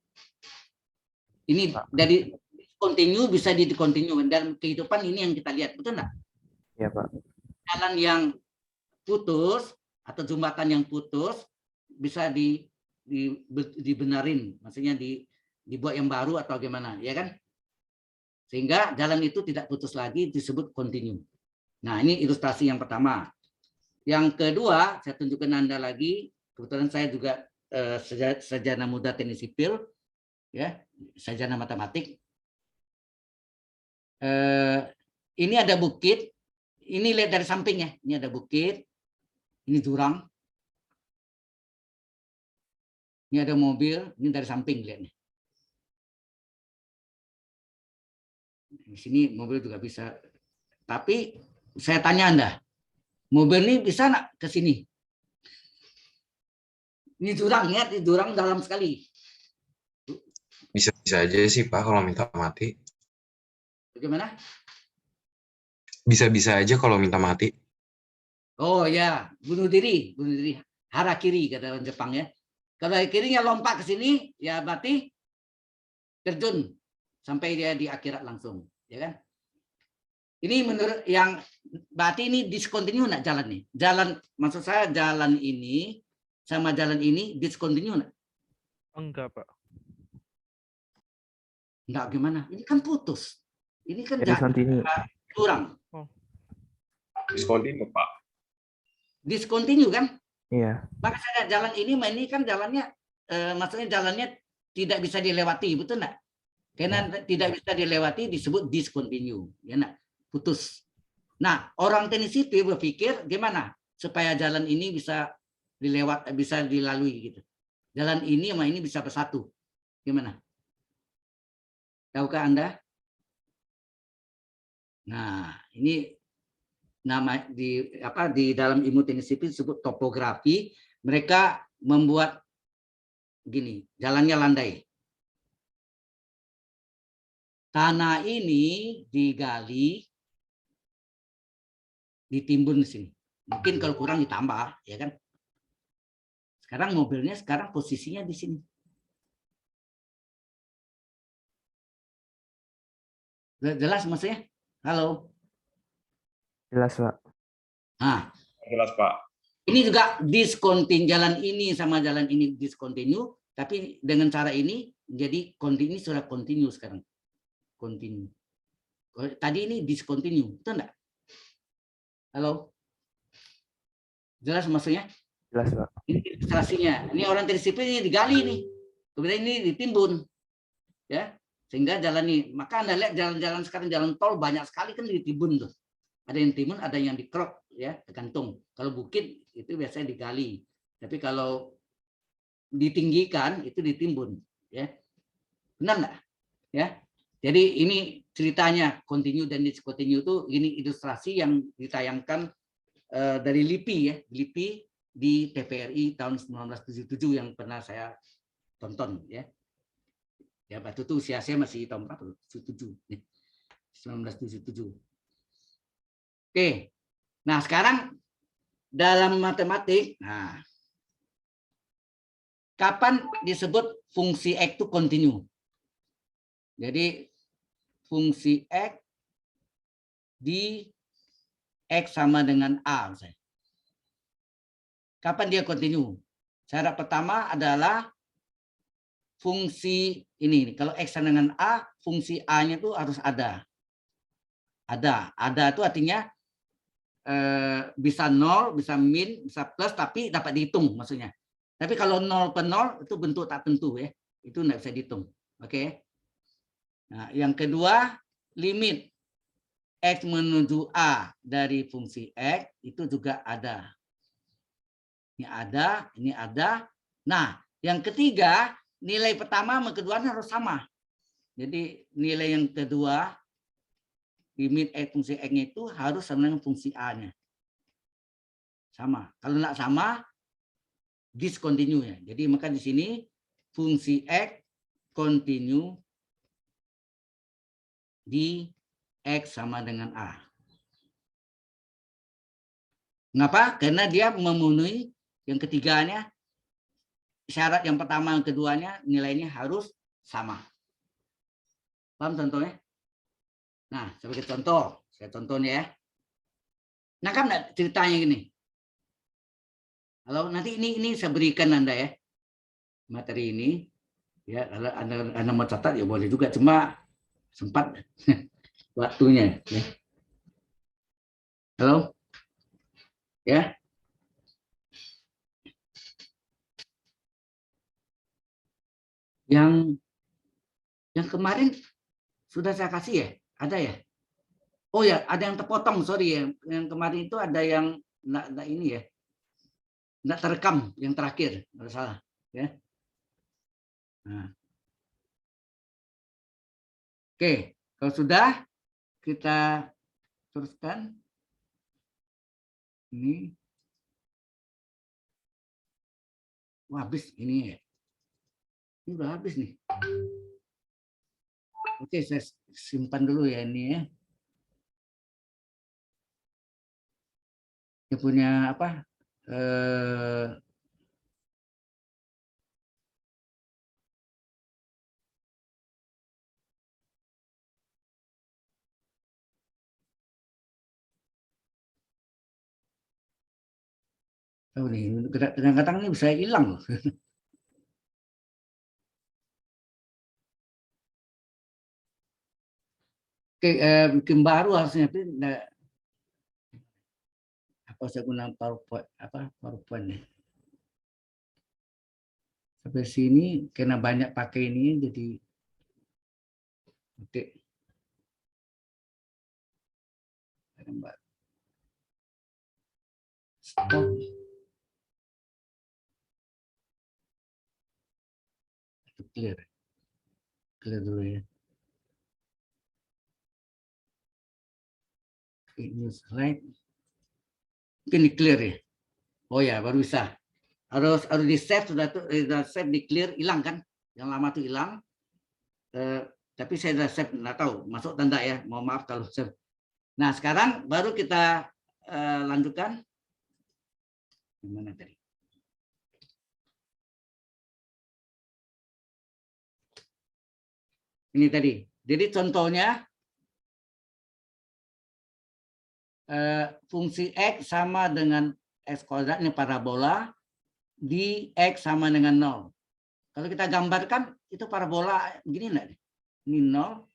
Ini dari continue bisa di continue dan kehidupan ini yang kita lihat, betul enggak? Iya, Pak. Jalan yang putus atau jembatan yang putus bisa dibenarin, maksudnya dibuat yang baru atau gimana, ya kan? Sehingga jalan itu tidak putus lagi disebut continue. Nah, ini ilustrasi yang pertama. Yang kedua, saya tunjukkan Anda lagi, kebetulan saya juga sarjana muda teknik sipil. ya, sarjana matematik. Ini ada bukit, ini lihat dari samping ya, ini ada bukit, ini jurang, ini ada mobil, ini dari samping lihat nih. Di sini mobil juga bisa. Tapi saya tanya Anda, mobil ini bisa nggak ke sini? Ini jurang ya, ini jurang dalam sekali. Bisa-bisa aja sih Pak kalau minta mati. Bagaimana? Bisa-bisa aja kalau minta mati. Oh ya, bunuh diri, harakiri kata orang Jepang ya. Kalau kirinya lompat ke sini, ya berarti terjun sampai dia di akhirat langsung, ya kan? Ini menurut yang berarti ini discontinue nak jalan nih. Jalan maksud saya jalan ini sama jalan ini discontinue nak? Enggak, Pak. Enggak gimana? Ini kan putus. Ini kan Jadi continue. curang. Diskontinu Pak. Discontinue kan? Iya. Maka saya jalan ini kan jalannya maksudnya jalannya tidak bisa dilewati, betul enggak? Karena tidak bisa dilewati disebut discontinue, ya enggak? Putus. Nah, orang teknik sipil berpikir gimana supaya jalan ini bisa bisa dilalui gitu. Jalan ini sama ini bisa bersatu. Gimana? Tahukah Anda? Nah, ini nama di dalam ilmu teknik sipil disebut topografi. Mereka membuat gini, jalannya landai. Tanah ini digali, ditimbun di sini. Mungkin kalau kurang ditambah, ya kan? Sekarang mobilnya posisinya di sini. Jelas maksudnya? Halo. Jelas, Pak. Nah, Jelas Pak. ini juga discontinue, jalan ini sama jalan ini discontinue, tapi dengan cara ini jadi continue sudah continue sekarang. Continue. Tadi ini discontinue, betul enggak? Halo? Jelas maksudnya? Jelas, Pak. Ini ilustrasinya. Ini orang tersipil ini digali nih. Kemudian ini ditimbun. Ya. Sehingga jalan ini, maka Anda lihat jalan-jalan sekarang jalan tol banyak sekali kan ditimbun tuh. Ada yang timbun, ada yang dikerok ya, tergantung. Kalau bukit itu biasanya digali. Tapi kalau ditinggikan itu ditimbun, ya. Benar enggak? Ya. Jadi ini ceritanya continue dan discontinue itu ini ilustrasi yang ditayangkan dari LIPI ya, LIPI di TVRI tahun 1977 yang pernah saya tonton ya. Ya waktu itu usia saya masih tahun berapa? 77. 1977. Oke. Nah, sekarang dalam matematik, nah kapan disebut fungsi X itu continue? Jadi fungsi X di X sama dengan A misalnya. Kapan dia continue? Syarat pertama adalah fungsi ini. Kalau X sama dengan A, fungsi A-nya itu harus ada. Ada itu artinya bisa 0, bisa min, bisa plus, tapi dapat dihitung maksudnya. Tapi kalau 0 per 0 itu bentuk tak tentu ya. Itu tidak bisa dihitung. Oke. Nah, yang kedua, limit X menuju A dari fungsi X itu juga ada. Ini ada. Nah, yang ketiga, nilai pertama sama kedua harus sama. Jadi nilai yang kedua, limit X fungsi X-nya itu harus sama dengan fungsi A-nya. Sama. Kalau nggak sama, discontinue ya. Jadi maka di sini fungsi X continue di X sama dengan A. Kenapa? Karena dia memenuhi yang ketiganya, syarat yang pertama yang keduanya nilainya harus sama. Paham contohnya? Nah, sebagai contoh, saya contohnya ya. Nah, kan ceritanya gini. Kalau nanti ini saya berikan Anda ya materi ini, ya kalau Anda mau catat ya boleh juga, cuma sempat waktunya. Ya. Halo, ya. Yang Yang kemarin sudah saya kasih ya? Ada ya? Oh ya, ada yang terpotong, sorry ya. Yang kemarin itu ada yang enggak ini ya. Enggak terekam yang terakhir, nggak salah, ya. Nah. Oke, kalau sudah kita teruskan. Ini. Wah, habis ini ya. Ini udah habis nih. Oke, saya simpan dulu ya ini ya. Dia punya apa? Oh nih, kadang-kadang ini bisa hilang loh. Oke, bikin baru harusnya, tapi apa saya gunakan PowerPoint nih. Sampai sini karena banyak pakai ini jadi oke. Stop. Clear dulu ya. New slide. Mungkin di clear ya. Oh ya, baru bisa. Harus di save, sudah save, di clear, hilang kan? Yang lama tuh hilang. Tapi saya sudah save, nggak tahu masuk tanda ya. Mohon maaf kalau save. Nah, sekarang baru kita lanjutkan. Gimana tadi? Ini tadi. Jadi contohnya fungsi X sama dengan X kuadrat, ini parabola, di X sama dengan 0. Kalau kita gambarkan, itu parabola begini enggak? Ini 0.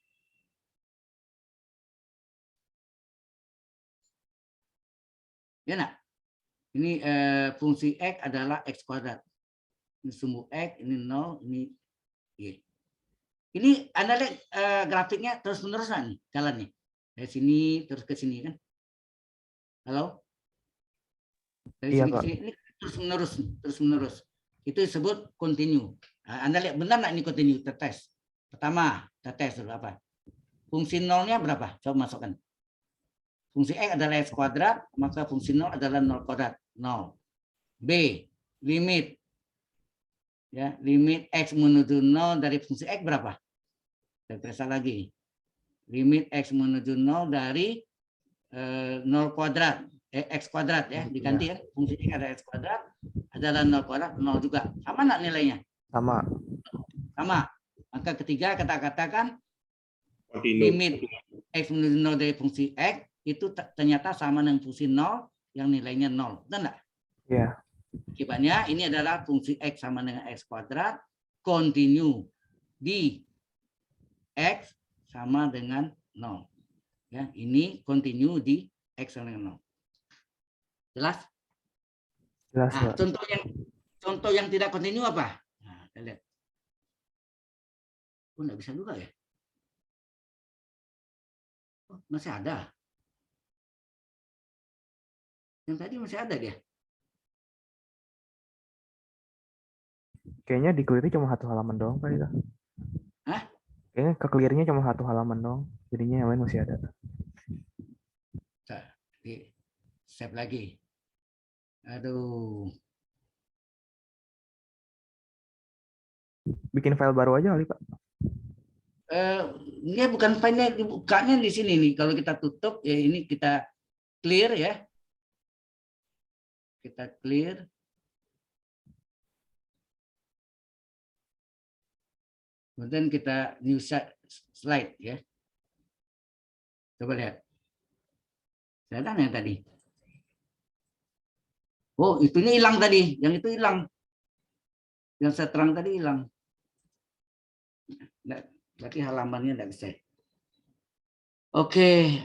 Ya enggak? Ini fungsi X adalah X kuadrat. Ini sumbu X, ini 0, ini Y. Ini Anda lihat grafiknya terus-menerus nih jalannya. Dari sini terus ke sini kan? Halo? Dari Iya, sini ke Pak. sini, ini terus-menerus. Itu disebut continue. Nah, Anda lihat benar nggak ini continue? Kita tes. Pertama, kita tes dulu apa? Fungsi nolnya berapa? Coba masukkan. Fungsi X adalah X kuadrat, maka fungsi 0 adalah 0 kuadrat. 0. B, limit. Ya, limit X menuju 0 dari fungsi X berapa? Saya periksa lagi. Limit X menuju 0 dari 0 kuadrat. X kuadrat ya, diganti ya. Fungsi X ada X kuadrat, adalah 0 kuadrat, 0 juga. Sama nggak nilainya? Sama. Sama. Maka ketiga kita katakan Continue. limit X menuju 0 dari fungsi X itu ternyata sama dengan fungsi 0 yang nilainya 0. Betul nggak? Iya. Akibatnya ini adalah fungsi X sama dengan X kuadrat, continue di X sama dengan 0. Ya, ini continue di X sama dengan 0. Jelas? Jelas, Nah, Pak. contoh yang tidak continue apa? Nah, kita lihat. Oh, nggak bisa juga ya? Oh, masih ada. Yang tadi masih ada dia. Kayaknya di clear cuma satu halaman doang, Pak. Itu. Hah? Kayaknya ke clear-nya cuma satu halaman doang. Jadinya yang lain masih ada. Di save lagi. Aduh. Bikin file baru aja kali, Pak. Ini bukan file-nya, dibukanya di sini nih. Kalau kita tutup, ya ini kita clear ya. Kita clear. Kemudian kita new slide ya. Coba lihat. Kelihatan yang tadi. Oh, itunya hilang tadi. Yang itu hilang. Yang saya terang tadi hilang. Berarti halamannya tidak bisa. Oke.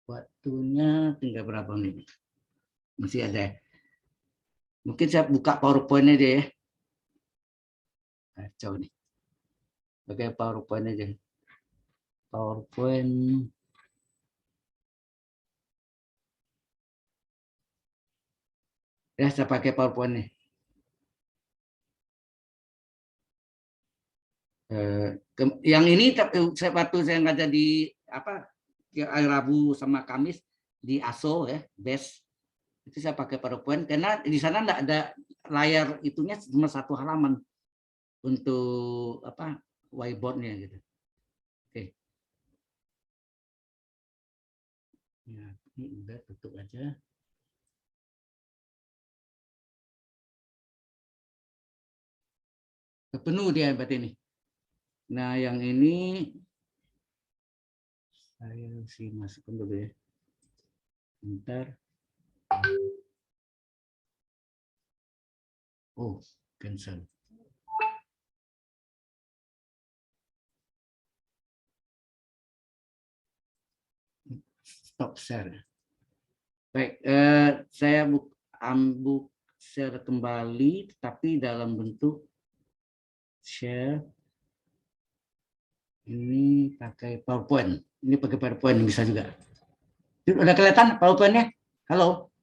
Waktunya tinggal berapa menit? Masih ada. Mungkin saya buka PowerPoint aja ya. Kacau nih. Pakai PowerPoint aja. PowerPoint. Ya, saya pakai PowerPoint nih. Yang ini waktu saya ngajar di apa hari Rabu sama Kamis di ASO ya, BES itu saya pakai PowerPoint karena di sana enggak ada layar itunya cuma satu halaman untuk apa whiteboardnya gitu. Oke. Ya, ini udah tutup aja. Penuh dia berarti ini. Nah, yang ini saya sih masukkan dulu ya. Bentar. Oh, cancel. Stop share. Baik, saya ambuk share kembali, tapi dalam bentuk share. Ini pakai PowerPoint. Ini pakai PowerPoint bisa juga. Udah kelihatan PowerPoint-nya? Halo.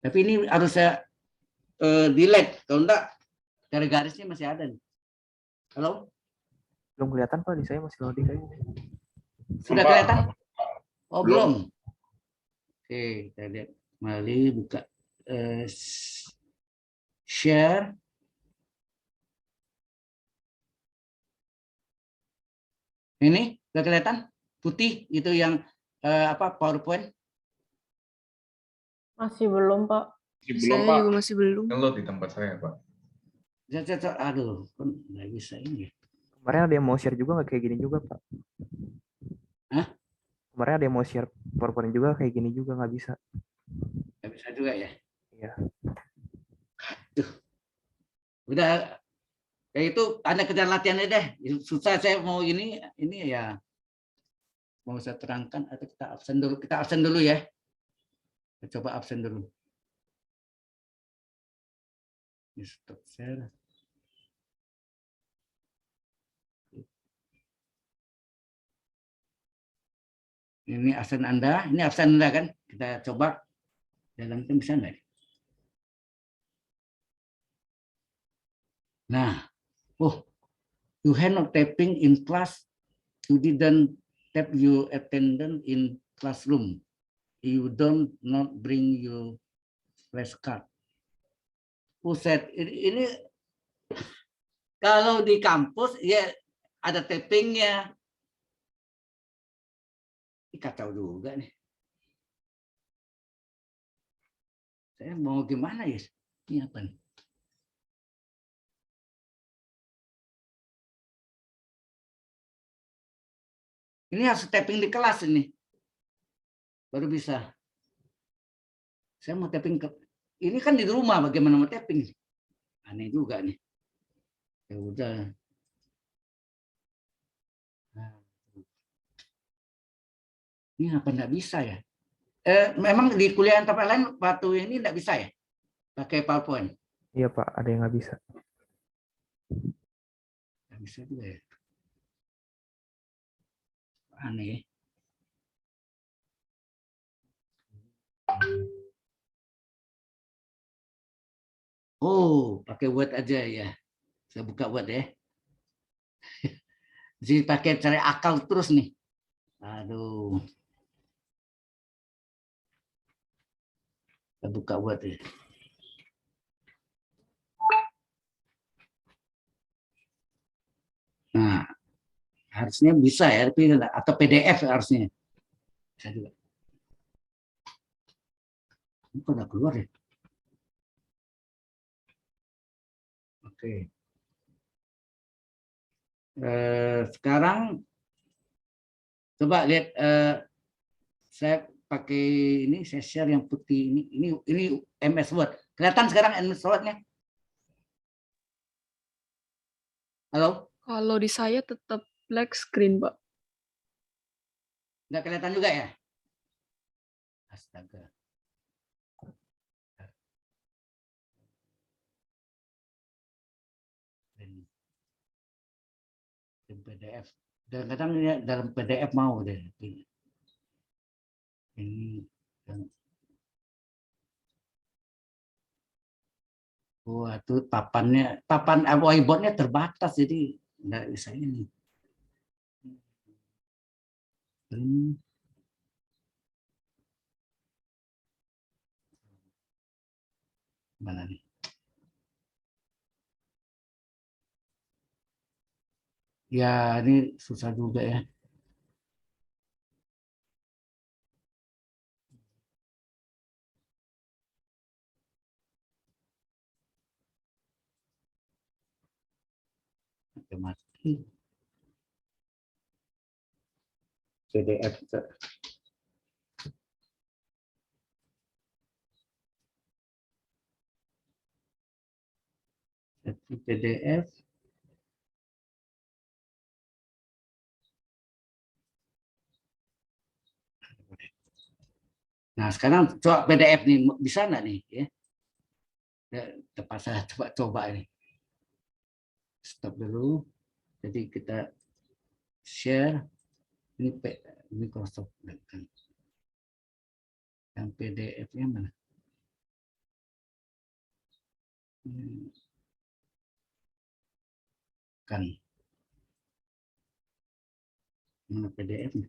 Tapi ini harus saya delete. Kalau enggak, garis-garisnya masih ada nih. Halo? Belum kelihatan Pak, di saya masih loading kayaknya. Sudah Pak. kelihatan? Oh, Belum. belum. Oke, kita lihat kembali buka share. Ini udah kelihatan putih itu yang apa PowerPoint? Masih belum, Pak. Belum, Pak. juga masih belum. Download di tempat saya, Pak. Aduh, kan nggak bisa ini. Kemarin ada yang mau share juga nggak kayak gini juga Pak? Hah? Kemarin ada yang mau share PowerPoint juga kayak gini juga nggak bisa. Nggak bisa juga ya? Iya. Aduh. Udah kayak itu Anda kejar latihannya deh. Susah saya mau ini ya mau saya terangkan atau kita absen dulu. Kita absen dulu ya. Kita coba absen dulu. Stop share. Ini absen Anda, ini absen Anda kan? Kita coba dalam itu bisa enggak? Nah, oh, you had not tapping in class. You didn't tap your attendance in classroom. You don't not bring your flashcard. Buset, ini kalau di kampus ya ada tappingnya. Ini kacau juga nih. Saya mau gimana ya? Ini apa nih? Ini harus tapping di kelas ini. Baru bisa. Saya mau tapping ke ini kan di rumah, bagaimana mau tapping? Aneh juga nih. Ya udah. Nah, ini apa enggak bisa ya? Memang di kuliah tempat lain waktu ini enggak bisa ya? Pakai PowerPoint. Iya Pak, ada yang nggak bisa. Nggak bisa juga ya. Aneh. Oh, pakai Word aja ya. Saya buka Word ya. Jadi pakai cari akal terus nih. Aduh. Saya buka Word ya. Nah, harusnya bisa ya, tapi atau PDF harusnya. Bisa juga. Ini kok nggak keluar ya? Oke. Sekarang coba lihat saya pakai ini, saya share yang putih ini. Ini MS Word. Kelihatan sekarang MS Word-nya? Halo? Kalau di saya tetap black screen, Pak. Nggak kelihatan juga ya? Astaga. PDF. PDF. Kadang-kadang ya dalam PDF mau deh. Ini wah tuh papan whiteboardnya terbatas jadi nggak bisa ini. Mana nih? Ya ini susah juga ya. Mati. PDF. PDF. Nah sekarang coba PDF nih bisa nggak nih ya? Tepat saya coba ini. Stop dulu. Jadi kita share ini Microsoft yang PDF-nya mana? Kan mana PDF-nya?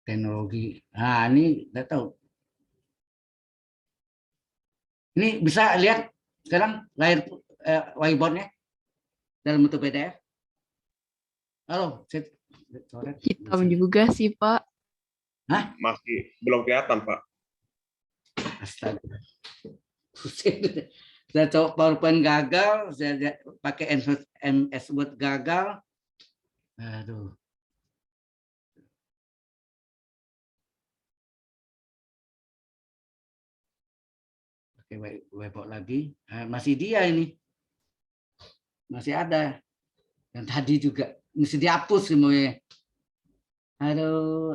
Teknologi. Nah, ini nggak tahu. Ini bisa lihat sekarang layar whiteboard-nya dalam bentuk PDF. Halo, coret. Hitam Bisa. juga sih, Pak. Masih belum kelihatan, Pak. Astaga. Saya coba PowerPoint gagal, saya pakai MS Word gagal. Aduh. Oke, whiteboard lagi. Masih dia ini. Masih ada. Yang tadi juga mesti dihapus semuanya. Aduh.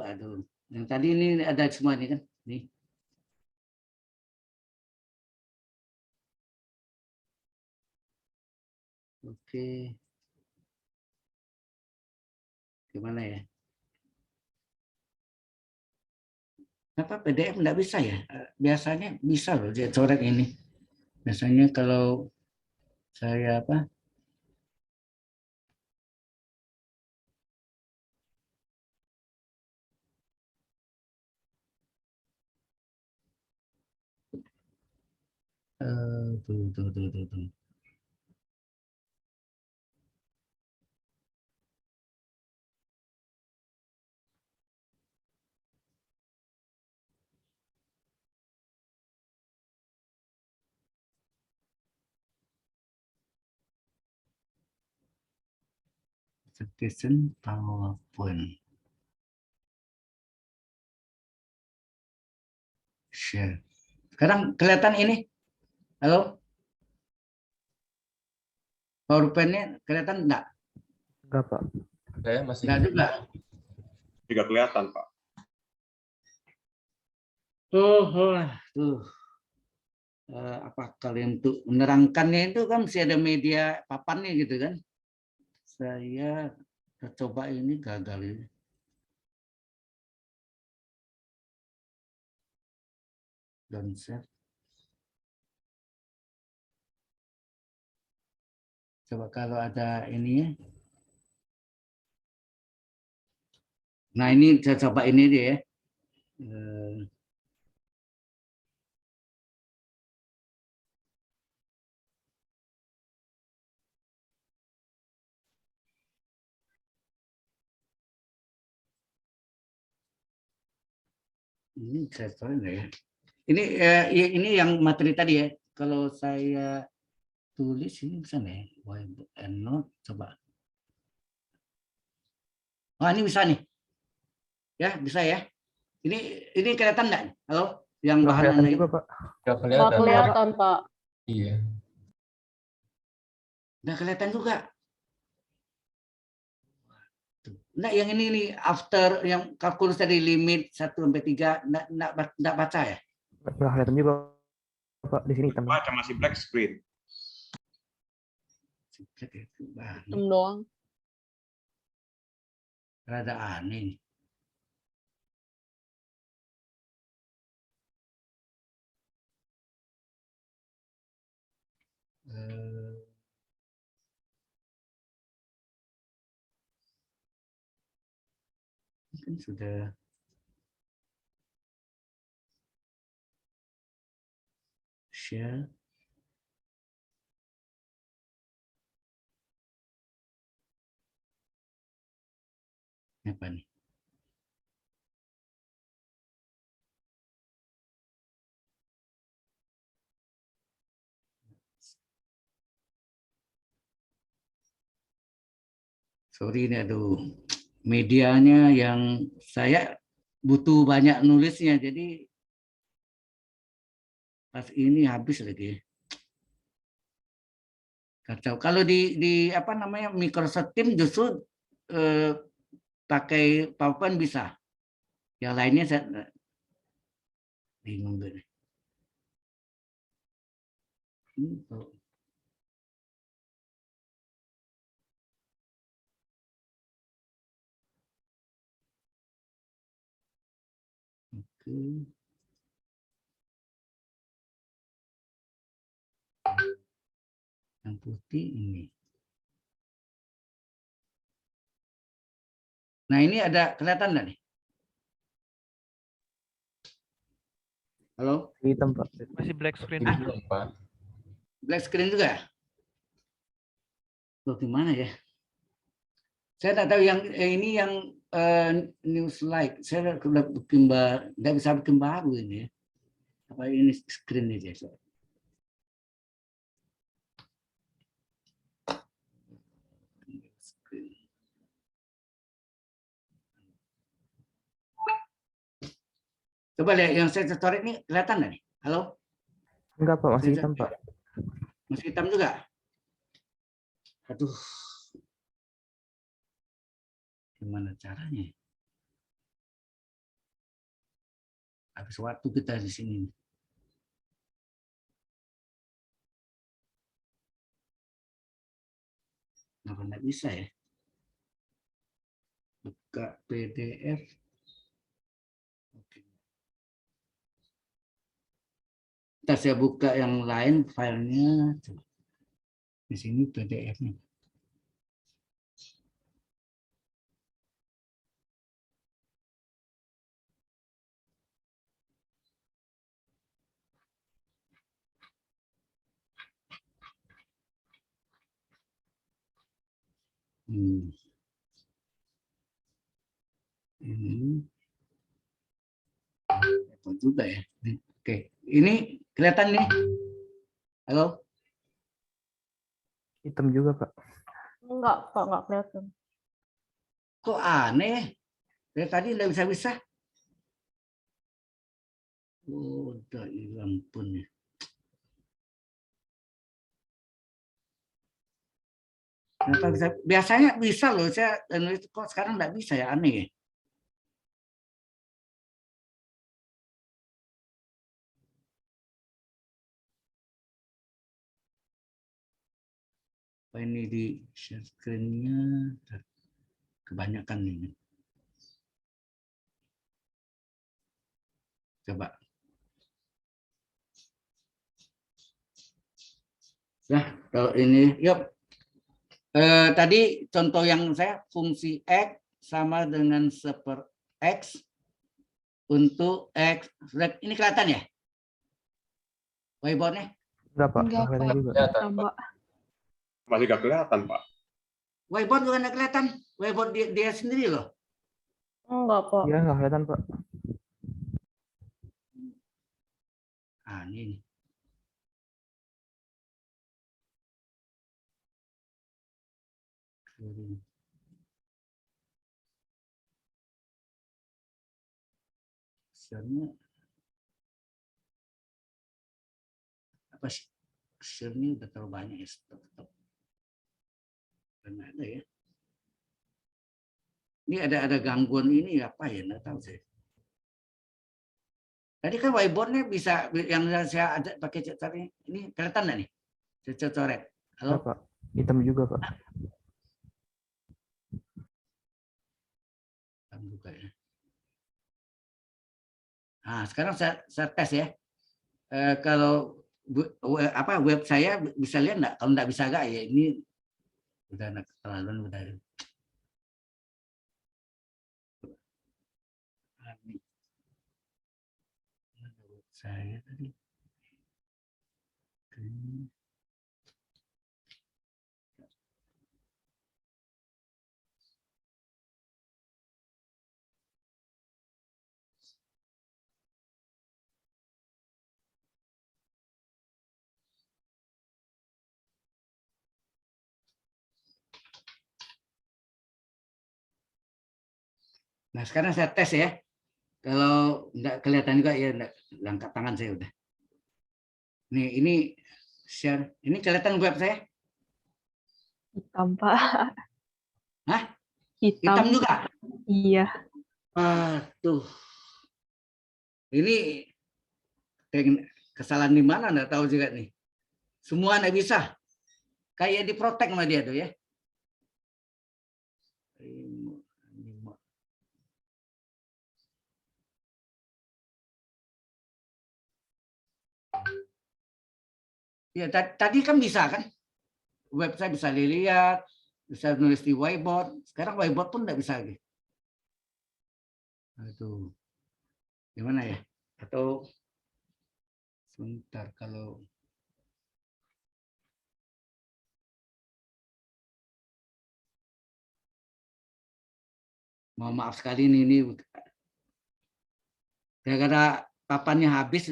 Yang tadi ini ada semua ini kan. Nih. Oke. Gimana ya? Kenapa PDF nggak bisa ya? Biasanya bisa loh dia coret ini. Biasanya kalau saya apa? Tuh. Presentation PowerPoint. Share. Sekarang kelihatan ini? Halo? PowerPoint-nya kelihatan enggak? Enggak, Pak. Saya masih Enggak juga. Tidak kelihatan, Pak. Tuh. Apa kalian tuh menerangkannya itu kan masih ada media papannya gitu kan? Saya coba ini gagal ini. Don't save. Coba kalau ada ini ya. Nah ini saya coba ini dia ya. Ini saya coba enggak ya? Ini yang materi tadi ya. Kalau saya tulis ini bisa nggak ya? EndNote coba. Oh ini bisa nih. Ya bisa ya. Ini kelihatan nggak? Halo, yang Nggak bahan kelihatan Anda juga, itu? Pak. nggak Nggak kelihatan. kelihatan, Pak. Iya. Udah kelihatan juga. Tuh. Nah, yang ini nih after yang kalkulus tadi limit 1 sampai 3 enggak baca ya? Nggak kelihatan juga Pak di sini hitam. Baca masih black screen. Hitam doang. Rada aneh. Mungkin sudah share. Apa nih? Sorry ini aduh. Medianya yang saya butuh banyak nulisnya jadi pas ini habis lagi. Kacau. Kalau di apa namanya Microsoft Teams justru pakai PowerPoint bisa. Yang lainnya saya bingung deh. Oke. Yang putih ini. Nah ini ada kelihatan nggak nih? Halo? Hitam Pak. Masih black screen. Belum, Pak. Black screen juga? Loh, gimana ya? Saya tidak tahu yang ini yang new slide. Saya sudah bikin nggak bisa bikin baru ini. Apa ini screen ini? Coba lihat yang saya tertarik ini kelihatan nggak nih? Halo? Enggak Pak, masih hitam Pak. Masih hitam juga? Aduh. Gimana caranya? Habis waktu kita di sini. Kenapa nggak bisa ya? Buka PDF. Oke. Ntar saya buka yang lain filenya. Di sini PDF-nya. Ini apa juga ya? Oke, ini kelihatan nih. Halo? Hitam juga Pak. Enggak, Pak, enggak kelihatan. Kok aneh? Dari tadi nggak bisa-bisa. Oh, udah hilang pun ya. Kenapa bisa? Biasanya bisa loh. Saya kok sekarang nggak bisa ya, aneh ya. Apa ini di share screen-nya? Kebanyakan ini. Coba. Nah, kalau ini, yuk. Tadi contoh yang saya fungsi X sama dengan seper X untuk X. Ini kelihatan ya? Whiteboard-nya? Enggak Pak, Enggak, nggak kelihatan Pak. juga. Kelihatan, Pak. Tambah. Masih nggak kelihatan, Pak. Whiteboard juga nggak kelihatan. Whiteboard dia sendiri loh. Enggak, Pak. Iya, nggak kelihatan Pak. Ah, ini. Share-nya apa sih? Share-nya udah terlalu banyak ya. Stop. Bukan ada ya. Ini ada gangguan ini apa ya? Nggak tahu saya. Tadi kan whiteboardnya bisa yang saya ada pakai cat tadi. Ini kelihatan nggak nih? Saya coret. Ya, Halo? Pak. Hitam juga, Pak. Buka ya. Nah, sekarang saya tes ya. Kalau web saya bisa lihat nggak? Kalau nggak bisa nggak ya ini udah keterlaluan udah. Saya tadi. Nah, sekarang saya tes ya. Kalau nggak kelihatan juga ya angkat tangan saya udah. Nih, ini share. Ini kelihatan web saya? Hitam, Pak. Hah? Hitam. Hitam juga? Iya. Tuh. Ini kesalahan di mana nggak tahu juga nih. Semua nggak bisa. Kayak diprotek sama dia tuh ya. Ya, tadi kan bisa kan? Website bisa dilihat, bisa nulis di whiteboard. Sekarang whiteboard pun nggak bisa lagi. Aduh. Gimana ya? Atau sebentar kalau maaf sekali ini gara-gara papannya habis.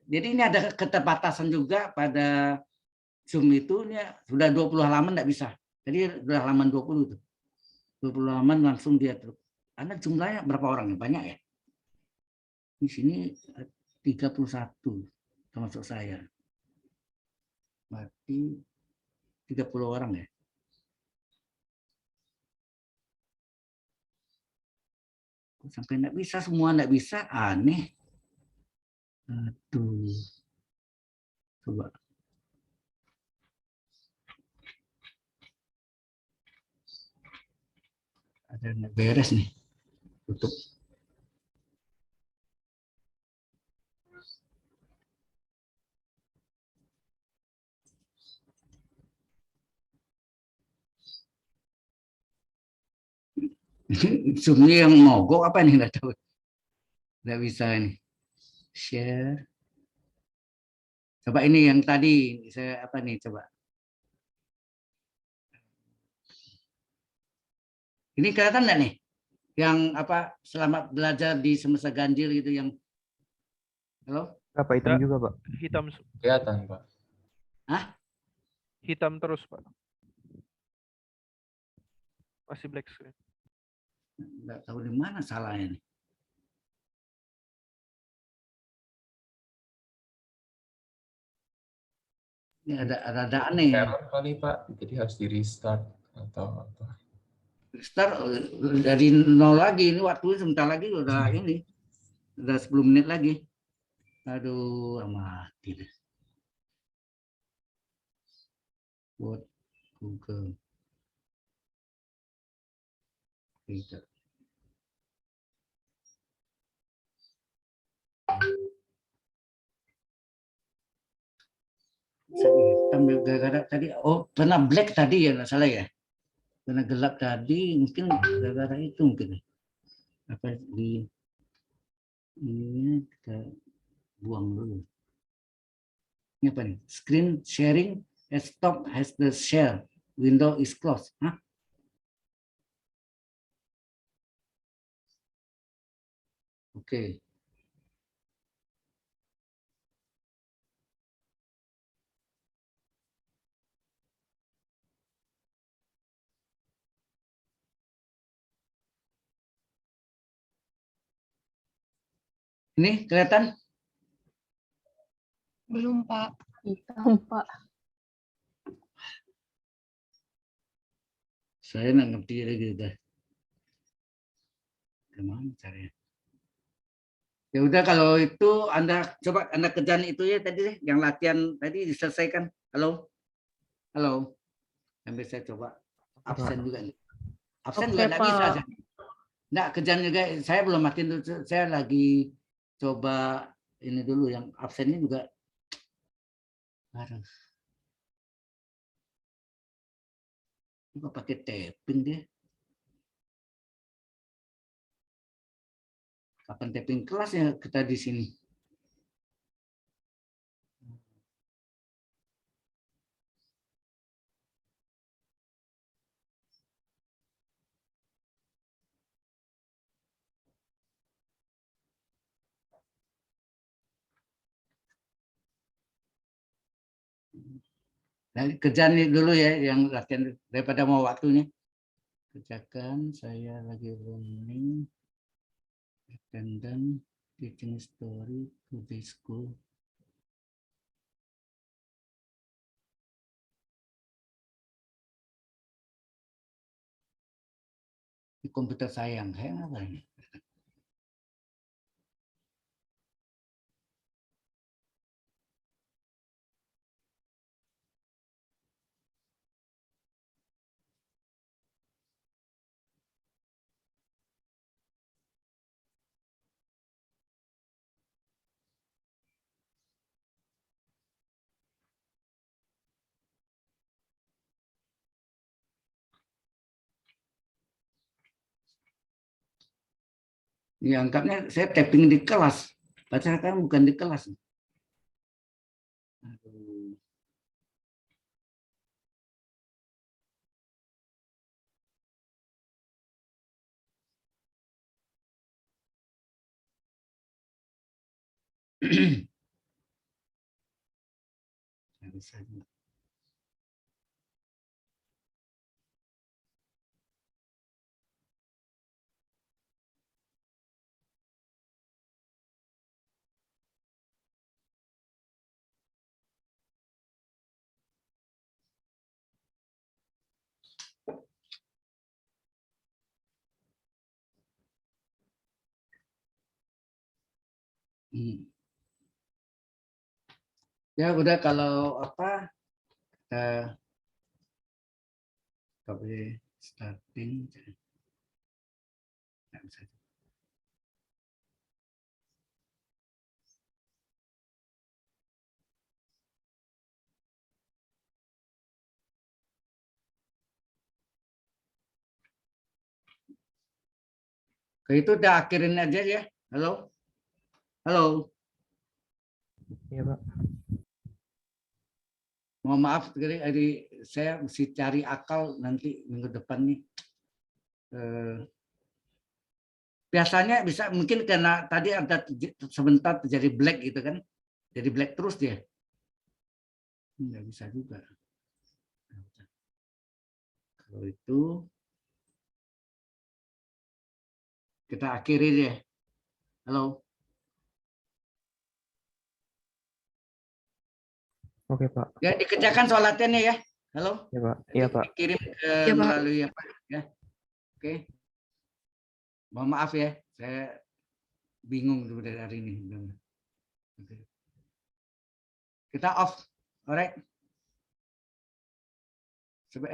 Jadi ini ada keterbatasan juga pada Zoom itu sudah 20 halaman nggak bisa. Jadi sudah halaman 20 tuh. 20 halaman langsung dia terus. Anda jumlahnya berapa orang? Banyak ya? Di sini 31 termasuk saya. Berarti 30 orang ya. Sampai nggak bisa, semua nggak bisa, aneh. Aduh. Coba. Ada yang beres nih. Tutup. Zoom-nya yang mogok apa nih, nggak tahu. Nggak bisa ini. Share. Coba ini yang tadi saya apa nih coba. Ini kelihatan nggak nih? Yang apa selamat belajar di semesta ganjil gitu yang halo? Apa hitam juga, Pak? Hitam Kelihatan, Pak. Hah? hitam terus, Pak. Masih black screen. Nggak tahu di mana salahnya nih. Ini ada aneh ya. Error kali, Pak. Jadi harus di restart atau apa. Start dari nol lagi, ini waktu sebentar lagi udah ini. Udah 10 menit lagi. Aduh, amat gitu. Buat Google. Gitu. Gara-gara tadi, pernah black tadi ya, nggak salah ya. Karena gelap tadi, mungkin gara-gara itu mungkin. Apa di ini kita buang dulu. Ini apa nih? Screen sharing has stopped as the share window is closed. Hah? Oke. Ini kelihatan? Belum, Pak. Hitam, Pak. Saya nggak ngerti lagi udah. Gimana caranya? Ya udah kalau itu Anda coba Anda kerjaan itu ya tadi deh, yang latihan tadi diselesaikan. Halo? Halo? Sambil saya coba absen juga nih. Absen juga Oke, nggak bisa. Pak. Nggak, kerjaan juga saya belum matiin dulu. Saya lagi coba ini dulu yang absennya juga. Aduh. Juga pakai tapping dia. Kapan tapping kelas ya kita di sini? Nah, kerjaan dulu ya yang latihan daripada mau waktunya. Kerjakan, saya lagi running attendance teaching story to the school. Di komputer saya yang hang apa ini? Ini anggapnya saya tapping di kelas. Padahal kan bukan di kelas. Aduh. Nggak bisa juga. Ya udah kalau apa kita copy starting. Nggak bisa. Itu udah akhirin aja ya. Halo? Halo? Iya, Pak. Mohon maaf, jadi saya mesti cari akal nanti minggu depan nih. Biasanya bisa mungkin karena tadi ada sebentar terjadi black gitu kan. Jadi black terus dia. Nggak bisa juga. Kalau itu kita akhiri deh. Halo? Oke, Pak. Ya dikerjakan soal latihannya ya. Halo? Iya, Pak. Iya, Pak. Kirim Iya, Pak. melalui apa ya. Oke. Mohon maaf ya, saya bingung dari hari ini. Oke. Kita off. Alright.